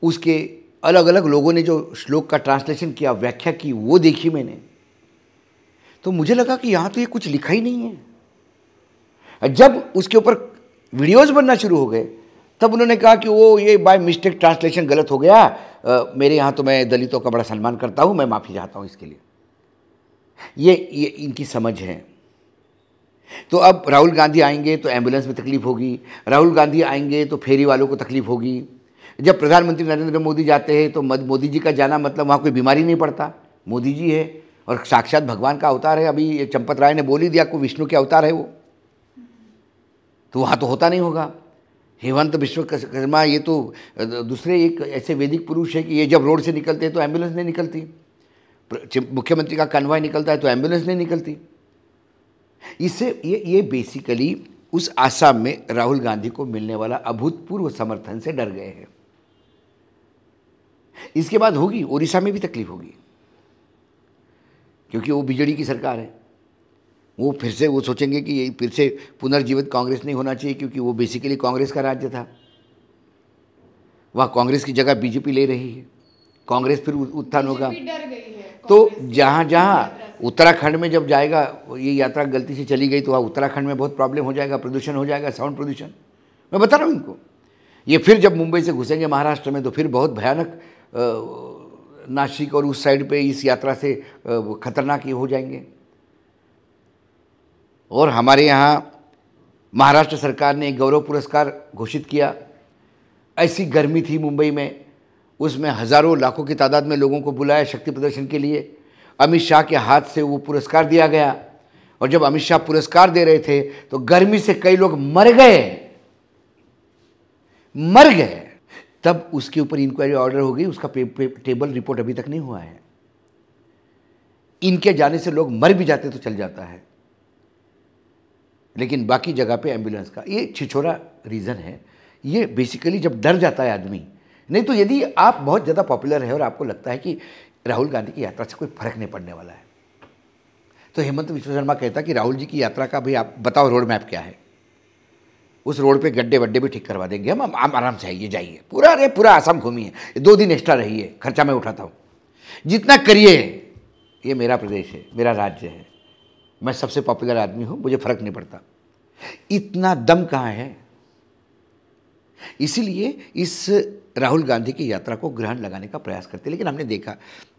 उसके अलग अलग लोगों ने जो श्लोक का ट्रांसलेशन किया, व्याख्या की, वो देखी मैंने, तो मुझे लगा कि यहाँ तो ये कुछ लिखा ही नहीं है। जब उसके ऊपर वीडियोस बनना शुरू हो गए तब उन्होंने कहा कि वो ये बाय मिस्टेक ट्रांसलेशन गलत हो गया, मेरे यहाँ तो मैं दलितों का बड़ा सम्मान करता हूँ, मैं माफ़ी चाहता हूँ इसके लिए। ये इनकी समझ है। तो अब राहुल गांधी आएंगे तो एम्बुलेंस में तकलीफ होगी, राहुल गांधी आएंगे तो फेरी वालों को तकलीफ होगी। जब प्रधानमंत्री नरेंद्र मोदी जाते हैं तो मोदी जी का जाना मतलब वहाँ कोई बीमारी नहीं पड़ता, मोदी जी है और साक्षात भगवान का अवतार है। अभी चंपत राय ने बोल ही दिया को विष्णु के अवतार है वो, तो वहाँ तो होता नहीं होगा। हेमंत विश्वकर्मा ये तो दूसरे एक ऐसे वैदिक पुरुष है कि ये जब रोड से निकलते हैं तो एम्बुलेंस नहीं निकलती, मुख्यमंत्री का कन्वॉय निकलता है तो एम्बुलेंस नहीं निकलती। इससे ये बेसिकली उस आसाम में राहुल गांधी को मिलने वाला अभूतपूर्व समर्थन से डर गए हैं। इसके बाद होगी, उड़ीसा में भी तकलीफ होगी, क्योंकि वो बीजेडी की सरकार है। वो फिर से वो सोचेंगे कि ये फिर से पुनर्जीवित कांग्रेस नहीं होना चाहिए, क्योंकि वो बेसिकली कांग्रेस का राज्य था। वहाँ कांग्रेस की जगह बीजेपी ले रही है, कांग्रेस फिर उत्थान होगा। तो जहाँ जहाँ उत्तराखंड में जब जाएगा ये यात्रा गलती से चली गई तो वहाँ उत्तराखंड में बहुत प्रॉब्लम हो जाएगा, प्रदूषण हो जाएगा, साउंड प्रदूषण। मैं बता रहा हूँ इनको। ये फिर जब मुंबई से घुसेंगे महाराष्ट्र में तो फिर बहुत भयानक नासिक और उस साइड पे इस यात्रा से खतरनाक ये हो जाएंगे। और हमारे यहाँ महाराष्ट्र सरकार ने एक गौरव पुरस्कार घोषित किया। ऐसी गर्मी थी मुंबई में, उसमें हज़ारों लाखों की तादाद में लोगों को बुलाया शक्ति प्रदर्शन के लिए। अमित शाह के हाथ से वो पुरस्कार दिया गया, और जब अमित शाह पुरस्कार दे रहे थे तो गर्मी से कई लोग मर गए। तब उसके ऊपर इंक्वायरी ऑर्डर हो गई, उसका टेबल रिपोर्ट अभी तक नहीं हुआ है। इनके जाने से लोग मर भी जाते तो चल जाता है, लेकिन बाकी जगह पे एम्बुलेंस का ये छिछोरा रीज़न है। ये बेसिकली जब डर जाता है आदमी। नहीं तो यदि आप बहुत ज़्यादा पॉपुलर है और आपको लगता है कि राहुल गांधी की यात्रा से कोई फर्क नहीं पड़ने वाला है, तो हेमंत विश्व शर्मा कहता कि राहुल जी की यात्रा का भाई आप बताओ रोड मैप क्या है, उस रोड पे गड्ढे वड्ढे भी ठीक करवा देंगे हम आराम से आइए जाइए, पूरा आसाम घूमिए, 2 दिन एक्स्ट्रा रहिए, खर्चा मैं उठाता हूँ, जितना करिए, ये मेरा प्रदेश है, मेरा राज्य है, मैं सबसे पॉपुलर आदमी हूँ, मुझे फर्क नहीं पड़ता। इतना दम कहाँ है? इसीलिए इस राहुल गांधी की यात्रा को ग्रहण लगाने का प्रयास करते। लेकिन हमने देखा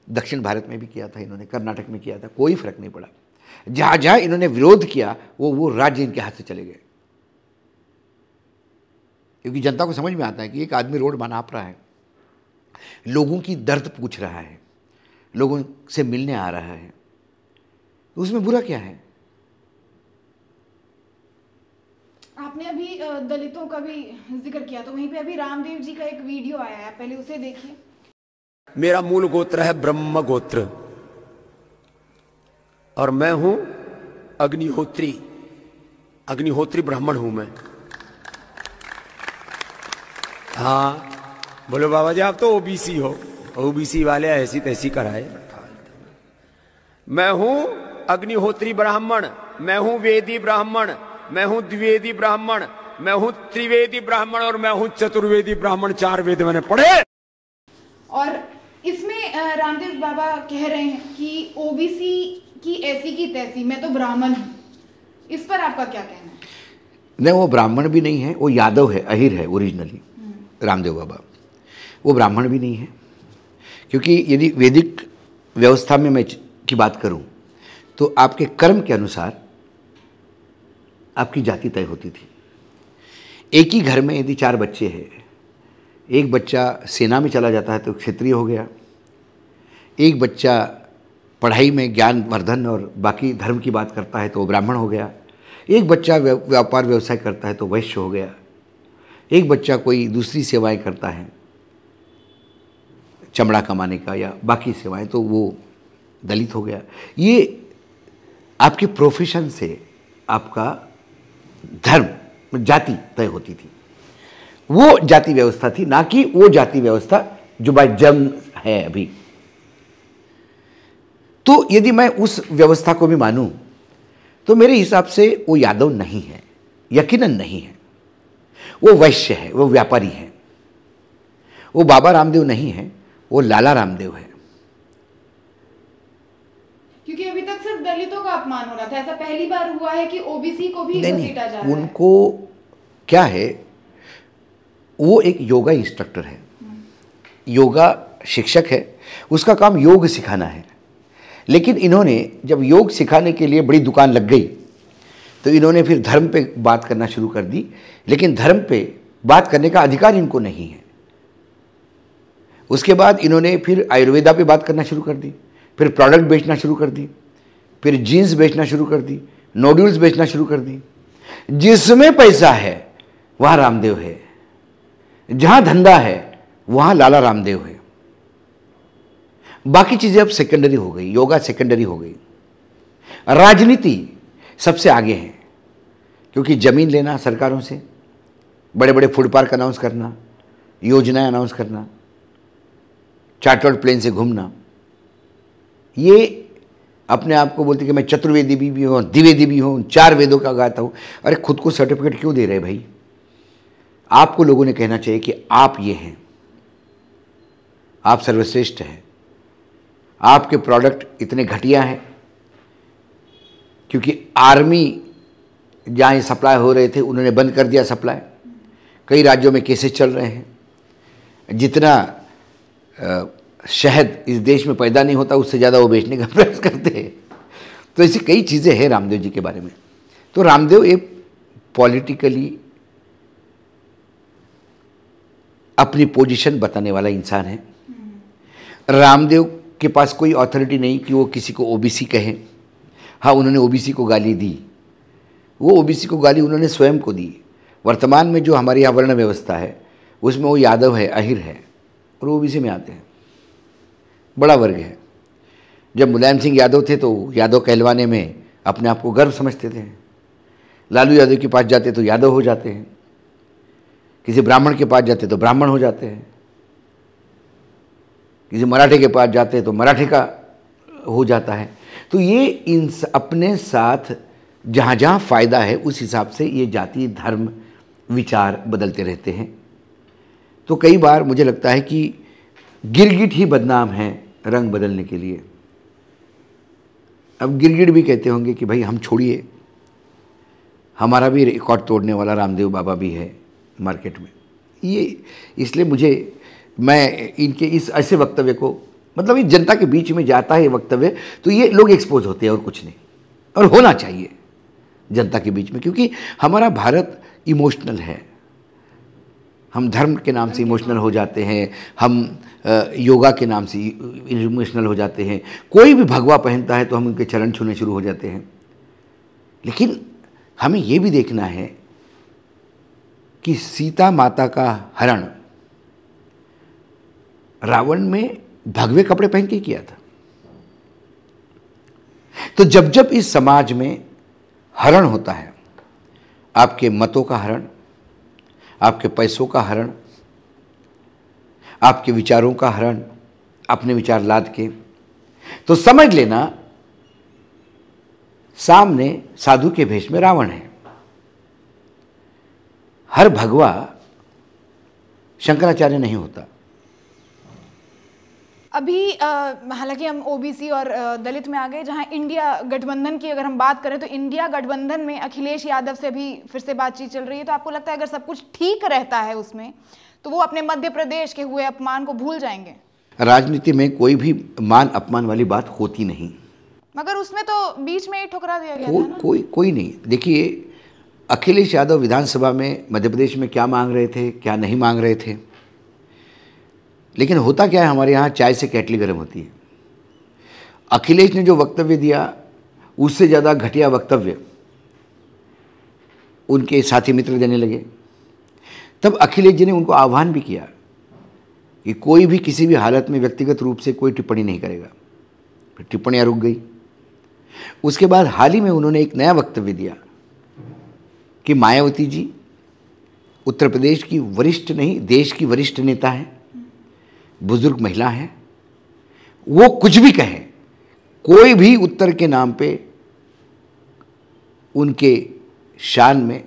दक्षिण भारत में भी किया था इन्होंने, कर्नाटक में किया था, कोई फर्क नहीं पड़ा। जहाँ जहाँ इन्होंने विरोध किया वो राज्य इनके हाथ से चले गए, क्योंकि जनता को समझ में आता है कि एक आदमी रोड नाप रहा है, लोगों की दर्द पूछ रहा है, लोगों से मिलने आ रहा है, तो उसमें बुरा क्या है? आपने अभी दलितों का भी जिक्र किया, तो वहीं पे अभी रामदेव जी का एक वीडियो आया है, पहले उसे देखिए। मेरा मूल गोत्र है ब्रह्म गोत्र और मैं हूं अग्निहोत्री ब्राह्मण हूं मैं। हाँ बोलो बाबा जी, आप तो ओबीसी हो, ओबीसी वाले ऐसी तैसी कराए। मैं हूं अग्निहोत्री ब्राह्मण, मैं हूं वेदी ब्राह्मण, मैं हूं द्विवेदी ब्राह्मण, मैं हूं त्रिवेदी ब्राह्मण और मैं हूं चतुर्वेदी ब्राह्मण। 4 वेद मैंने पढ़े। और इसमें रामदेव बाबा कह रहे हैं कि ओबीसी की ऐसी की तैसी, मैं तो ब्राह्मण हूं। इस पर आपका क्या कहना है? नहीं, वो ब्राह्मण भी नहीं है, वो यादव है, अहिर है ओरिजिनली। रामदेव बाबा वो ब्राह्मण भी नहीं है, क्योंकि यदि वैदिक व्यवस्था में मैं की बात करूं तो आपके कर्म के अनुसार आपकी जाति तय होती थी। एक ही घर में यदि 4 बच्चे हैं, एक बच्चा सेना में चला जाता है तो क्षत्रिय हो गया, एक बच्चा पढ़ाई में ज्ञान वर्धन और बाकी धर्म की बात करता है तो वो ब्राह्मण हो गया, एक बच्चा व्यापार व्यवसाय करता है तो वैश्य हो गया, एक बच्चा कोई दूसरी सेवाएं करता है चमड़ा कमाने का या बाकी सेवाएं तो वो दलित हो गया। ये आपके प्रोफेशन से आपका धर्म जाति तय होती थी। वो जाति व्यवस्था थी, ना कि वो जाति व्यवस्था जो बाय जन्म है अभी। तो यदि मैं उस व्यवस्था को भी मानूं तो मेरे हिसाब से वो यादव नहीं है, यकीनन नहीं है। वो वैश्य है, वो व्यापारी है, वो बाबा रामदेव नहीं है, वो लाला रामदेव है। क्योंकि अभी तक सिर्फ दलितों का अपमान हो रहा था, ऐसा पहली बार हुआ है कि ओबीसी को भी घसीटा जा रहा है। उनको क्या है, वो एक योगा इंस्ट्रक्टर है, योगा शिक्षक है, उसका काम योग सिखाना है। लेकिन इन्होंने जब योग सिखाने के लिए बड़ी दुकान लग गई तो इन्होंने फिर धर्म पे बात करना शुरू कर दी, लेकिन धर्म पे बात करने का अधिकार इनको नहीं है। उसके बाद इन्होंने फिर आयुर्वेदा पे बात करना शुरू कर दी, फिर प्रोडक्ट बेचना शुरू कर दी, फिर जीन्स बेचना शुरू कर दी, नोड्यूल्स बेचना शुरू कर दी। जिसमें पैसा है वहाँ रामदेव है, जहाँ धंधा है वहाँ लाला रामदेव है। बाकी चीज़ें अब सेकेंडरी हो गई, योगा सेकेंडरी हो गई। राजनीति सबसे आगे है, क्योंकि ज़मीन लेना सरकारों से, बड़े बड़े फूड पार्क अनाउंस करना, योजनाएं अनाउंस करना, चार्टर्ड प्लेन से घूमना, ये अपने आप को बोलते कि मैं चतुर्वेदी भी हूँ, द्विवेदी भी हूँ, 4 वेदों का गाता हूँ। अरे खुद को सर्टिफिकेट क्यों दे रहे भाई? आपको लोगों ने कहना चाहिए कि आप ये हैं, आप सर्वश्रेष्ठ हैं, आपके प्रोडक्ट इतने घटिया हैं। क्योंकि आर्मी जहाँ ये सप्लाई हो रहे थे उन्होंने बंद कर दिया सप्लाई, कई राज्यों में केसेस चल रहे हैं। जितना शहद इस देश में पैदा नहीं होता उससे ज़्यादा वो बेचने का प्रयास करते हैं। तो ऐसी कई चीज़ें हैं रामदेव जी के बारे में। तो रामदेव एक पॉलिटिकली अपनी पोजीशन बताने वाला इंसान है। रामदेव के पास कोई अथॉरिटी नहीं कि वो किसी को ओबीसी कहे। हाँ, उन्होंने ओबीसी को गाली दी, वो ओबीसी को गाली उन्होंने स्वयं को दी। वर्तमान में जो हमारी यहाँ वर्ण व्यवस्था है उसमें वो यादव है, अहिर है और ओबीसी में आते हैं, बड़ा वर्ग है। जब मुलायम सिंह यादव थे तो यादव कहलवाने में अपने आप को गर्व समझते थे। लालू यादव के पास जाते तो यादव हो जाते हैं, किसी ब्राह्मण के पास जाते तो ब्राह्मण हो जाते हैं, किसी मराठे के पास जाते तो मराठे का हो जाता है। तो ये इन अपने साथ जहाँ जहाँ फ़ायदा है उस हिसाब से ये जाति धर्म विचार बदलते रहते हैं। तो कई बार मुझे लगता है कि गिरगिट ही बदनाम है रंग बदलने के लिए। अब गिरगिट भी कहते होंगे कि भाई हम छोड़िए, हमारा भी रिकॉर्ड तोड़ने वाला रामदेव बाबा भी है मार्केट में। ये इसलिए मैं इनके इस ऐसे वक्तव्य को, मतलब इस जनता के बीच में जाता है ये वक्तव्य तो ये लोग एक्सपोज होते हैं और कुछ नहीं, और होना चाहिए जनता के बीच में, क्योंकि हमारा भारत इमोशनल है। हम धर्म के नाम से इमोशनल हो जाते हैं, हम योगा के नाम से इमोशनल हो जाते हैं, कोई भी भगवा पहनता है तो हम उनके चरण छूने शुरू हो जाते हैं। लेकिन हमें ये भी देखना है कि सीता माता का हरण रावण में भगवे कपड़े पहन के किया था। तो जब जब इस समाज में हरण होता है, आपके मतों का हरण, आपके पैसों का हरण, आपके विचारों का हरण, अपने विचार लाद के, तो समझ लेना सामने साधु के भेष में रावण है। हर भगवा शंकराचार्य नहीं होता। अभी हालांकि हम ओबीसी और दलित में आ गए, जहां इंडिया गठबंधन की अगर हम बात करें तो इंडिया गठबंधन में अखिलेश यादव से भी फिर से बातचीत चल रही है। तो आपको लगता है अगर सब कुछ ठीक रहता है उसमें तो वो अपने मध्य प्रदेश के हुए अपमान को भूल जाएंगे? राजनीति में कोई भी मान अपमान वाली बात होती नहीं। मगर उसमें तो बीच में ही ठुकरा दिया गया था ना? कोई नहीं। देखिए, अखिलेश यादव विधानसभा में मध्य प्रदेश में क्या मांग रहे थे, क्या नहीं मांग रहे थे, लेकिन होता क्या है, हमारे यहाँ चाय से केटली गर्म होती है। अखिलेश ने जो वक्तव्य दिया उससे ज़्यादा घटिया वक्तव्य उनके साथी मित्र देने लगे। तब अखिलेश जी ने उनको आह्वान भी किया कि कोई भी किसी भी हालत में व्यक्तिगत रूप से कोई टिप्पणी नहीं करेगा। फिर टिप्पणियाँ रुक गई। उसके बाद हाल ही में उन्होंने एक नया वक्तव्य दिया कि मायावती जी उत्तर प्रदेश की वरिष्ठ नहीं, देश की वरिष्ठ नेता हैं, बुजुर्ग महिला हैं, वो कुछ भी कहें, कोई भी उत्तर के नाम पे उनके शान में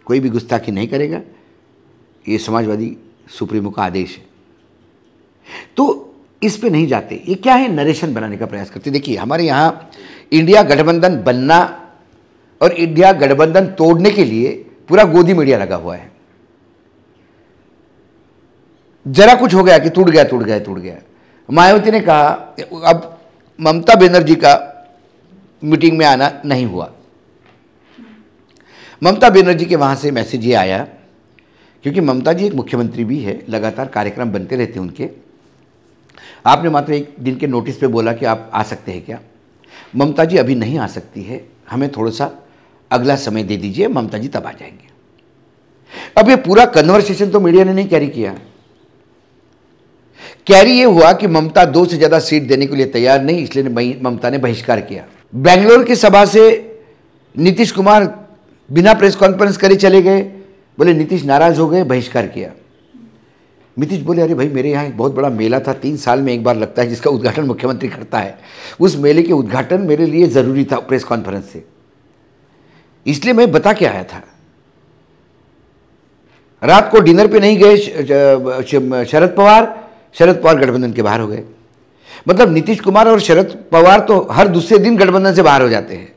कोई भी गुस्ताखी नहीं करेगा। ये समाजवादी सुप्रीमो का आदेश है। तो इस पे नहीं जाते। ये क्या है, नरेशन बनाने का प्रयास करते। देखिए, हमारे यहाँ इंडिया गठबंधन बनना और इंडिया गठबंधन तोड़ने के लिए पूरा गोदी मीडिया लगा हुआ है। जरा कुछ हो गया कि टूट गया। मायावती ने कहा अब ममता बनर्जी का मीटिंग में आना नहीं हुआ। ममता बनर्जी के वहाँ से मैसेज ये आया, क्योंकि ममता जी एक मुख्यमंत्री भी है, लगातार कार्यक्रम बनते रहते हैं उनके। आपने मात्र एक दिन के नोटिस पे बोला कि आप आ सकते हैं क्या? ममता जी अभी नहीं आ सकती है, हमें थोड़ा सा अगला समय दे दीजिए, ममता जी तब आ जाएंगे। अब ये पूरा कन्वर्सेशन तो मीडिया ने नहीं कैरी किया। कैरी ये हुआ कि ममता 2 से ज़्यादा सीट देने के लिए तैयार नहीं, इसलिए ममता ने बहिष्कार किया। बेंगलोर की सभा से नीतीश कुमार बिना प्रेस कॉन्फ्रेंस करे चले गए। बोले नीतीश नाराज हो गए, बहिष्कार किया। नीतीश बोले अरे भाई, मेरे यहाँ एक बहुत बड़ा मेला था, 3 साल में एक बार लगता है, जिसका उद्घाटन मुख्यमंत्री करता है। उस मेले के उद्घाटन मेरे लिए ज़रूरी था प्रेस कॉन्फ्रेंस से, इसलिए मैं बता के आया था। रात को डिनर पे नहीं गए शरद पवार गठबंधन के बाहर हो गए। मतलब नीतीश कुमार और शरद पवार तो हर दूसरे दिन गठबंधन से बाहर हो जाते हैं।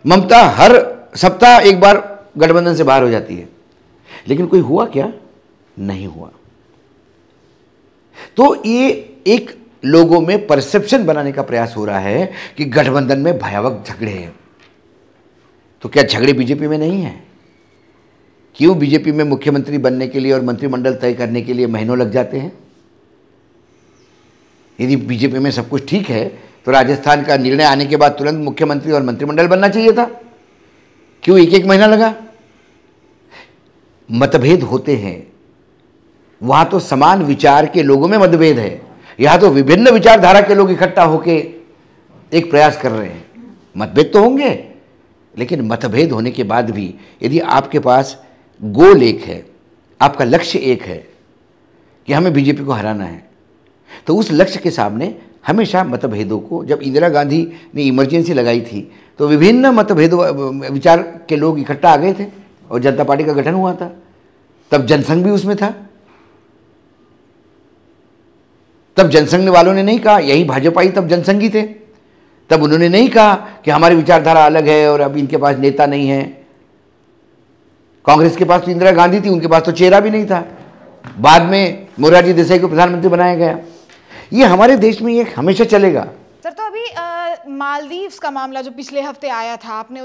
ममता हर सप्ताह एक बार गठबंधन से बाहर हो जाती है। लेकिन कोई हुआ क्या? नहीं हुआ। तो ये एक लोगों में परसेप्शन बनाने का प्रयास हो रहा है कि गठबंधन में भयावह झगड़े हैं। तो क्या झगड़े बीजेपी में नहीं है? क्यों बीजेपी में मुख्यमंत्री बनने के लिए और मंत्रिमंडल तय करने के लिए महीनों लग जाते हैं? यदि बीजेपी में सब कुछ ठीक है तो राजस्थान का निर्णय आने के बाद तुरंत मुख्यमंत्री और मंत्रिमंडल बनना चाहिए था। क्यों 1-1 महीना लगा? मतभेद होते हैं। वहां तो समान विचार के लोगों में मतभेद है, यहां तो विभिन्न विचारधारा के लोग इकट्ठा होकर एक प्रयास कर रहे हैं। मतभेद तो होंगे, लेकिन मतभेद होने के बाद भी यदि आपके पास गोल एक है, आपका लक्ष्य एक है कि हमें बीजेपी को हराना है, तो उस लक्ष्य के सामने हमेशा मतभेदों को, जब इंदिरा गांधी ने इमरजेंसी लगाई थी तो विभिन्न मतभेदों विचार के लोग इकट्ठा आ गए थे और जनता पार्टी का गठन हुआ था। तब जनसंघ भी उसमें था। तब जनसंघ वालों ने नहीं कहा, यही भाजपाई तब जनसंघी थे, तब उन्होंने नहीं कहा कि हमारी विचारधारा अलग है और अब इनके पास नेता नहीं है। कांग्रेस के पास तो इंदिरा गांधी थी, उनके पास तो चेहरा भी नहीं था। बाद में मोरारजी देसाई को प्रधानमंत्री बनाया गया। ये हमारे देश में ये हमेशा चलेगा। सर, तो अभी मालदीव्स का मामला जो पिछले हफ्ते आया था, आपने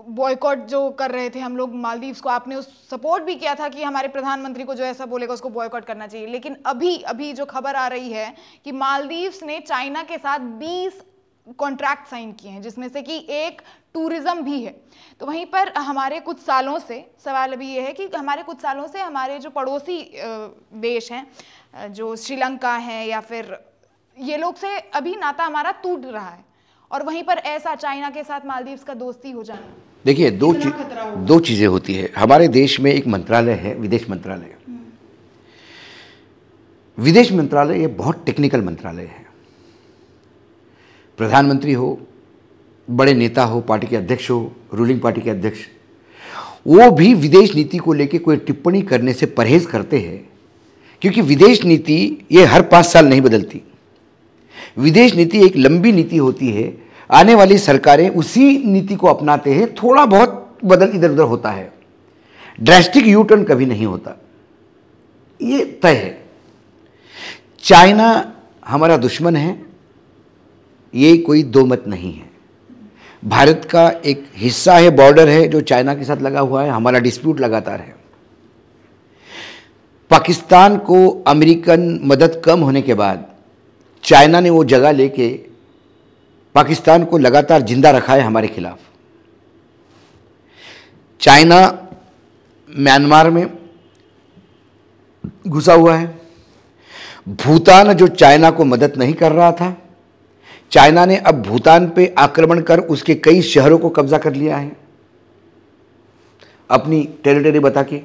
बॉयकॉट जो कर रहे थे हम लोग मालदीव्स को, आपने उस सपोर्ट भी किया था कि हमारे प्रधानमंत्री को जो ऐसा बोलेगा उसको बॉयकॉट करना चाहिए। लेकिन अभी जो खबर आ रही है कि मालदीव्स ने चाइना के साथ 20 कॉन्ट्रैक्ट साइन किए हैं, जिसमें से कि एक टूरिज्म भी है। तो वहीं पर हमारे कुछ सालों से सवाल अभी ये है कि हमारे कुछ सालों से हमारे जो पड़ोसी देश हैं, जो श्रीलंका है या फिर ये लोग से अभी नाता हमारा टूट रहा है, और वहीं पर ऐसा चाइना के साथ मालदीव्स का दोस्ती हो जाना। देखिए, दो चीजें होती है। हमारे देश में एक मंत्रालय है, विदेश मंत्रालय। विदेश मंत्रालय ये बहुत टेक्निकल मंत्रालय है। प्रधानमंत्री हो, बड़े नेता हो, पार्टी के अध्यक्ष हो, रूलिंग पार्टी के अध्यक्ष, वो भी विदेश नीति को लेकर कोई टिप्पणी करने से परहेज करते हैं, क्योंकि विदेश नीति ये हर 5 साल नहीं बदलती। विदेश नीति एक लंबी नीति होती है। आने वाली सरकारें उसी नीति को अपनाते हैं, थोड़ा बहुत बदल इधर उधर होता है, ड्रास्टिक यू टर्न कभी नहीं होता, ये तय है। चाइना हमारा दुश्मन है, ये कोई दो मत नहीं है। भारत का एक हिस्सा है, बॉर्डर है जो चाइना के साथ लगा हुआ है, हमारा डिस्प्यूट लगातार है। पाकिस्तान को अमेरिकन मदद कम होने के बाद चाइना ने वो जगह लेके पाकिस्तान को लगातार जिंदा रखा है हमारे खिलाफ। चाइना म्यांमार में घुसा हुआ है। भूटान जो चाइना को मदद नहीं कर रहा था, चाइना ने अब भूटान पे आक्रमण कर उसके कई शहरों को कब्जा कर लिया है अपनी टेरिटरी बता के।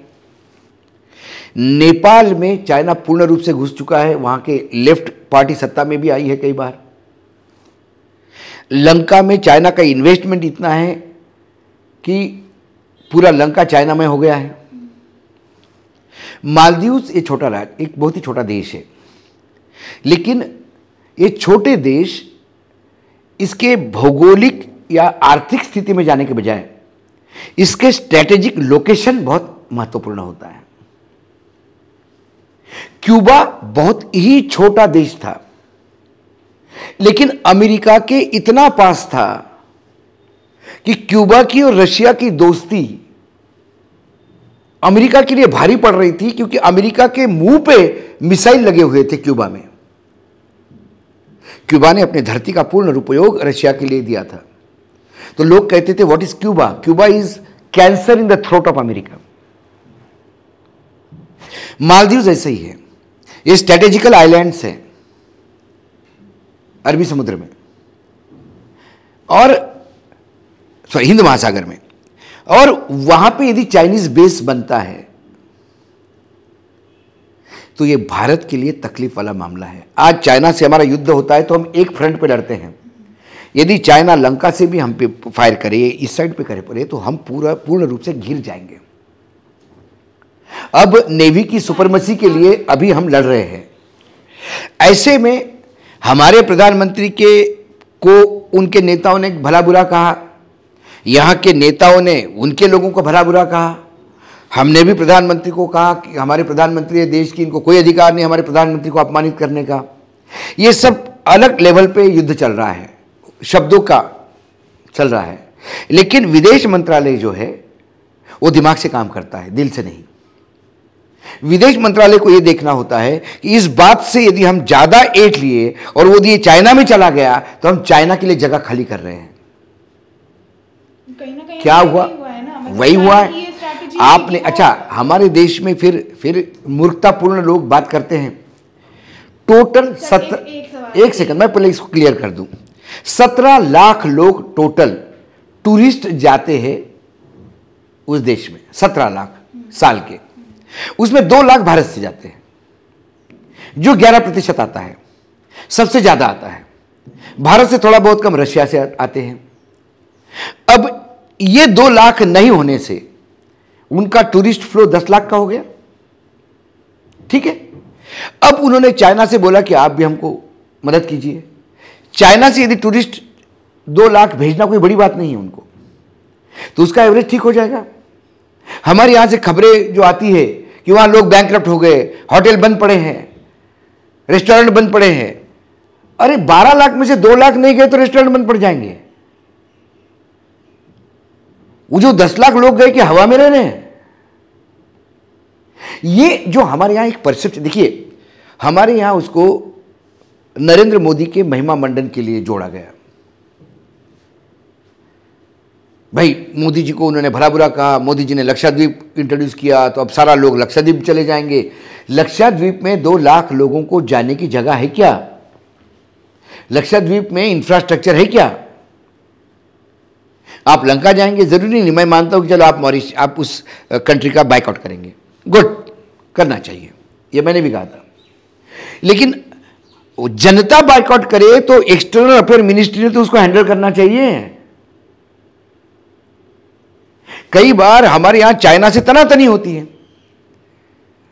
नेपाल में चाइना पूर्ण रूप से घुस चुका है, वहां के लेफ्ट पार्टी सत्ता में भी आई है कई बार। लंका में चाइना का इन्वेस्टमेंट इतना है कि पूरा लंका चाइना में हो गया है। मालदीव्स ये छोटा राज्य, एक बहुत ही छोटा देश है, लेकिन ये छोटे देश इसके भौगोलिक या आर्थिक स्थिति में जाने के बजाय इसके स्ट्रेटेजिक लोकेशन बहुत महत्वपूर्ण होता है। क्यूबा बहुत ही छोटा देश था, लेकिन अमेरिका के इतना पास था कि क्यूबा की और रशिया की दोस्ती अमेरिका के लिए भारी पड़ रही थी, क्योंकि अमेरिका के मुंह पे मिसाइल लगे हुए थे क्यूबा में। क्यूबा ने अपनी धरती का पूर्ण उपयोग रशिया के लिए दिया था। तो लोग कहते थे what is Cuba? Cuba is cancer in the throat of America. Maldives ऐसे ही है, ये स्ट्रेटेजिकल आइलैंड्स हैं अरबी समुद्र में और हिंद महासागर में, और वहां पे यदि चाइनीज बेस बनता है तो ये भारत के लिए तकलीफ वाला मामला है। आज चाइना से हमारा युद्ध होता है तो हम एक फ्रंट पे लड़ते हैं। यदि चाइना लंका से भी हम पे फायर करे, इस साइड पे करे पड़े, तो हम पूर्ण रूप से घिर जाएंगे। अब नेवी की सुपरमसी के लिए अभी हम लड़ रहे हैं। ऐसे में हमारे प्रधानमंत्री को उनके नेताओं ने भला बुरा कहा, यहां के नेताओं ने उनके लोगों को भला बुरा कहा। हमने भी प्रधानमंत्री को कहा कि हमारे प्रधानमंत्री है देश की, इनको कोई अधिकार नहीं हमारे प्रधानमंत्री को अपमानित करने का। ये सब अलग लेवल पे युद्ध चल रहा है, शब्दों का चल रहा है, लेकिन विदेश मंत्रालय जो है वो दिमाग से काम करता है, दिल से नहीं। विदेश मंत्रालय को यह देखना होता है कि इस बात से यदि हम ज्यादा एट लिए और वो यदि चाइना में चला गया तो हम चाइना के लिए जगह खाली कर रहे हैं। कहीं ना कहीं क्या हुआ? वही हुआ है। आपने अच्छा, हमारे देश में फिर मूर्खतापूर्ण लोग बात करते हैं। टोटल एक सेकंड मैं पहले इसको क्लियर कर दूं। 17 लाख लोग टोटल टूरिस्ट जाते हैं उस देश में, 17 लाख साल के, उसमें 2 लाख भारत से जाते हैं, जो 11% आता है, सबसे ज्यादा आता है। भारत से थोड़ा बहुत कम रशिया से आते हैं। अब ये 2 लाख नहीं होने से उनका टूरिस्ट फ्लो 10 लाख का हो गया, ठीक है। अब उन्होंने चाइना से बोला कि आप भी हमको मदद कीजिए। चाइना से यदि टूरिस्ट 2 लाख भेजना कोई बड़ी बात नहीं है उनको, तो उसका एवरेज ठीक हो जाएगा। हमारे यहां से खबरें जो आती है कि वहां लोग बैंकरप्ट हो गए, होटल बंद पड़े हैं, रेस्टोरेंट बंद पड़े हैं। अरे 12 लाख में से 2 लाख नहीं गए तो रेस्टोरेंट बंद पड़ जाएंगे। वो जो 10 लाख लोग गए कि हवा में रह रहे हैं। ये जो हमारे यहां एक परसेप्शन, देखिए हमारे यहां उसको नरेंद्र मोदी के महिमा मंडन के लिए जोड़ा गया। भाई मोदी जी को उन्होंने भला बुरा कहा, मोदी जी ने लक्षद्वीप इंट्रोड्यूस किया तो अब सारा लोग लक्षद्वीप चले जाएंगे। लक्षद्वीप में 2 लाख लोगों को जाने की जगह है क्या? लक्षद्वीप में इंफ्रास्ट्रक्चर है क्या? आप लंका जाएंगे जरूरी नहीं, मैं मानता हूं कि चलो आप उस कंट्री का बाइकआउट करेंगे, गुड, करना चाहिए, ये मैंने भी कहा था। लेकिन जनता बाइकआउट करे तो एक्सटर्नल अफेयर मिनिस्ट्री ने तो उसको हैंडल करना चाहिए। कई बार हमारे यहां चाइना से तनातनी होती है,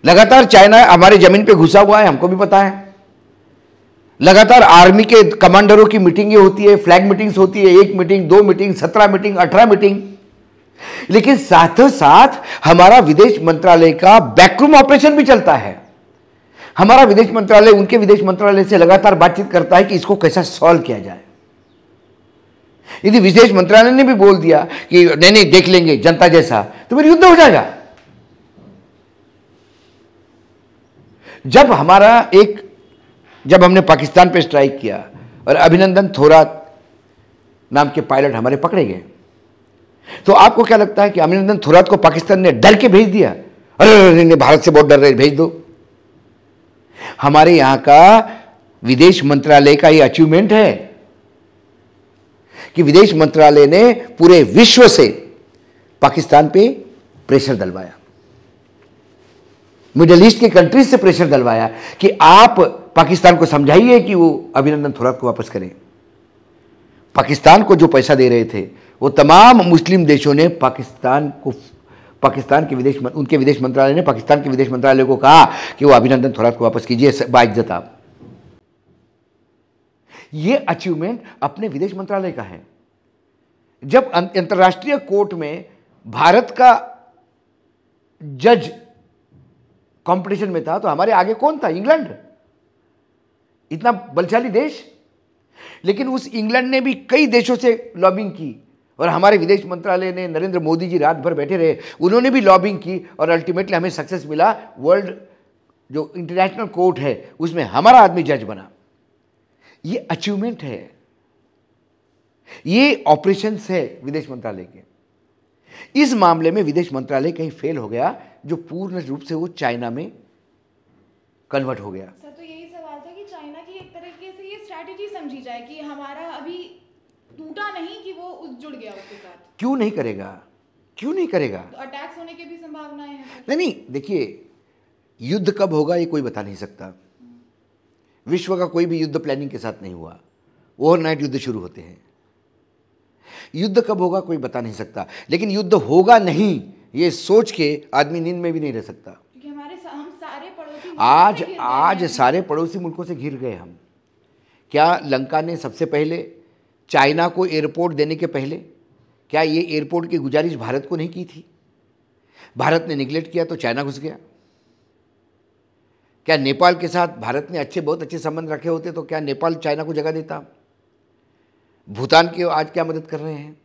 लगातार चाइना हमारे जमीन पे घुसा हुआ है, हमको भी पता है। लगातार आर्मी के कमांडरों की मीटिंगें होती है, फ्लैग मीटिंग्स होती है, 1 मीटिंग, 2 मीटिंग, 17 मीटिंग, 18 मीटिंग। लेकिन साथ साथ हमारा विदेश मंत्रालय का बैकरूम ऑपरेशन भी चलता है। हमारा विदेश मंत्रालय उनके विदेश मंत्रालय से लगातार बातचीत करता है कि इसको कैसा सॉल्व किया जाए। यदि विदेश मंत्रालय ने भी बोल दिया कि नहीं नहीं देख लेंगे जनता जैसा, तो फिर युद्ध हो जाएगा। जब हमने पाकिस्तान पे स्ट्राइक किया और अभिनंदन थोरात नाम के पायलट हमारे पकड़े गए, तो आपको क्या लगता है कि अभिनंदन थोरात को पाकिस्तान ने डर के भेज दिया? अरे भारत से बहुत डर रहे, भेज दो। हमारे यहां का विदेश मंत्रालय का ये अचीवमेंट है कि विदेश मंत्रालय ने पूरे विश्व से पाकिस्तान पे प्रेशर डलवाया, मिडिल ईस्ट के कंट्रीज से प्रेशर डलवाया कि आप पाकिस्तान को समझाइए कि वो अभिनंदन थोरात को वापस करें। पाकिस्तान को जो पैसा दे रहे थे वो तमाम मुस्लिम देशों ने उनके विदेश मंत्रालय ने पाकिस्तान के विदेश मंत्रालय को कहा कि वो अभिनंदन थोरात को वापस कीजिए बाइज्जत आप। ये अचीवमेंट अपने विदेश मंत्रालय का है। जब अंतर्राष्ट्रीय कोर्ट में भारत का जज कंपटीशन में था तो हमारे आगे कौन था? इंग्लैंड, इतना बलशाली देश। लेकिन उस इंग्लैंड ने भी कई देशों से लॉबिंग की और हमारे विदेश मंत्रालय ने, नरेंद्र मोदी जी रात भर बैठे रहे, उन्होंने भी लॉबिंग की और अल्टीमेटली हमें सक्सेस मिला। वर्ल्ड जो इंटरनेशनल कोर्ट है उसमें हमारा आदमी जज बना। ये अचीवमेंट है, ये ऑपरेशंस है विदेश मंत्रालय के। इस मामले में विदेश मंत्रालय कहीं फेल हो गया, जो पूर्ण रूप से वो चाइना में कन्वर्ट हो गया। सर, तो यही सवाल था कि चाइना की एक तरीके से ये स्ट्रैटेजी समझी जाए कि हमारा अभी टूटा नहीं, कि वो जुड़ गया उसके साथ। क्यों नहीं करेगा? क्यों नहीं करेगा? तो अटैक्स होने की भी संभावनाएं हैं। नहीं, देखिए, युद्ध कब होगा ये कोई बता नहीं सकता। विश्व का कोई भी युद्ध प्लानिंग के साथ नहीं हुआ, ओवरनाइट युद्ध शुरू होते हैं। युद्ध कब होगा कोई बता नहीं सकता, लेकिन युद्ध होगा नहीं ये सोच के आदमी नींद में भी नहीं रह सकता। क्योंकि हम सारे पड़ोसी आज सारे पड़ोसी मुल्कों से घिर गए हम। क्या लंका ने सबसे पहले चाइना को एयरपोर्ट देने के पहले क्या ये एयरपोर्ट की गुजारिश भारत को नहीं की थी? भारत ने निगलेक्ट किया तो चाइना घुस गया। क्या नेपाल के साथ भारत ने बहुत अच्छे संबंध रखे होते तो क्या नेपाल चाइना को जगह देता? भूटान की आज क्या मदद कर रहे हैं?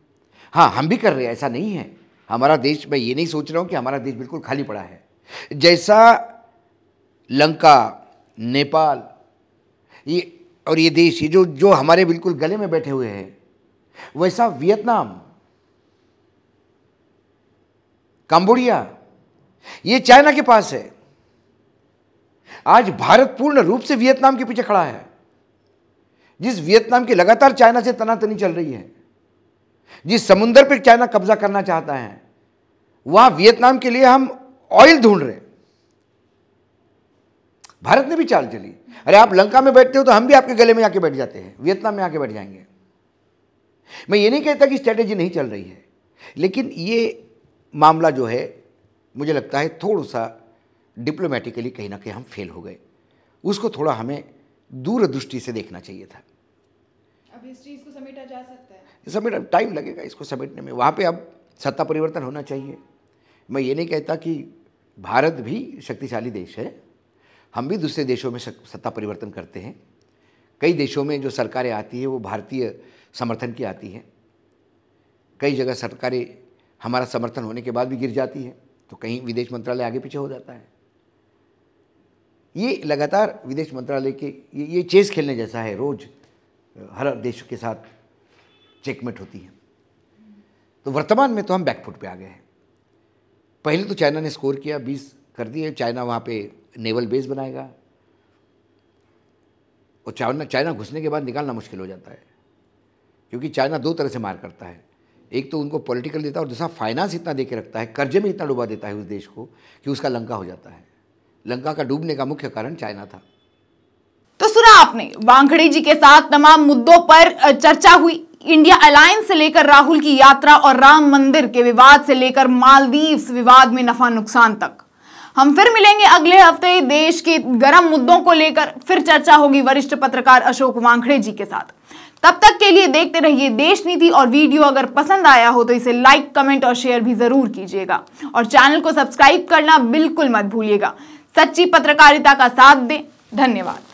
हाँ, हम भी कर रहे हैं, ऐसा नहीं है। हमारा देश, मैं ये नहीं सोच रहा हूँ कि हमारा देश बिल्कुल खाली पड़ा है। जैसा लंका, नेपाल, ये देश, ये जो हमारे बिल्कुल गले में बैठे हुए हैं, वैसा वियतनाम, कंबोडिया, ये चाइना के पास है। आज भारत पूर्ण रूप से वियतनाम के पीछे खड़ा है। जिस वियतनाम की लगातार चाइना से तनातनी चल रही है, जिस समुद्र पर चाइना कब्जा करना चाहता है, वहां वियतनाम के लिए हम ऑयल ढूंढ रहे। भारत ने भी चाल चली, अरे आप लंका में बैठते हो तो हम भी आपके गले में आके बैठ जाते हैं, वियतनाम में आके बैठ जाएंगे। मैं ये नहीं कहता कि स्ट्रेटेजी नहीं चल रही है, लेकिन ये मामला जो है मुझे लगता है थोड़ा सा डिप्लोमेटिकली कहीं ना कहीं हम फेल हो गए। उसको थोड़ा हमें दूरदृष्टि से देखना चाहिए था। अब इस चीज़ को समेटा जा सकता है? समेट टाइम लगेगा इसको समेटने में। वहाँ पे अब सत्ता परिवर्तन होना चाहिए। मैं ये नहीं कहता कि भारत भी शक्तिशाली देश है, हम भी दूसरे देशों में सत्ता परिवर्तन करते हैं। कई देशों में जो सरकारें आती है वो भारतीय समर्थन की आती हैं। कई जगह सरकारें हमारा समर्थन होने के बाद भी गिर जाती है, तो कहीं विदेश मंत्रालय आगे पीछे हो जाता है। ये लगातार विदेश मंत्रालय के ये चेस खेलने जैसा है। रोज हर देश के साथ चेकमेट होती है। तो वर्तमान में तो हम बैकफुट पे आ गए हैं। पहले तो चाइना ने स्कोर किया, 20 कर दिए। चाइना वहाँ पे नेवल बेस बनाएगा और चाइना घुसने के बाद निकालना मुश्किल हो जाता है, क्योंकि चाइना दो तरह से मार करता है। एक तो उनको पॉलिटिकल देता है और दूसरा फाइनेंस इतना दे के रखता है, कर्जे में इतना डुबा देता है उस देश को कि उसका लंका हो जाता है। लंका का डूबने का मुख्य कारण चाइना था। तो सुना आपने, वानखेड़े जी के साथ तमाम मुद्दों पर चर्चा हुई। इंडिया अलायंस से लेकर राहुल की यात्रा और राम मंदिर के विवाद से लेकर मालदीव्स विवाद में नफा नुकसान तक। हम फिर मिलेंगे अगले हफ्ते देश के गर्म मुद्दों को लेकर। फिर चर्चा होगी वरिष्ठ पत्रकार अशोक वानखेड़े जी के साथ। तब तक के लिए देखते रहिए देश नीति। और वीडियो अगर पसंद आया हो तो इसे लाइक, कमेंट और शेयर भी जरूर कीजिएगा और चैनल को सब्सक्राइब करना बिल्कुल मत भूलिएगा। सच्ची पत्रकारिता का साथ दें। धन्यवाद।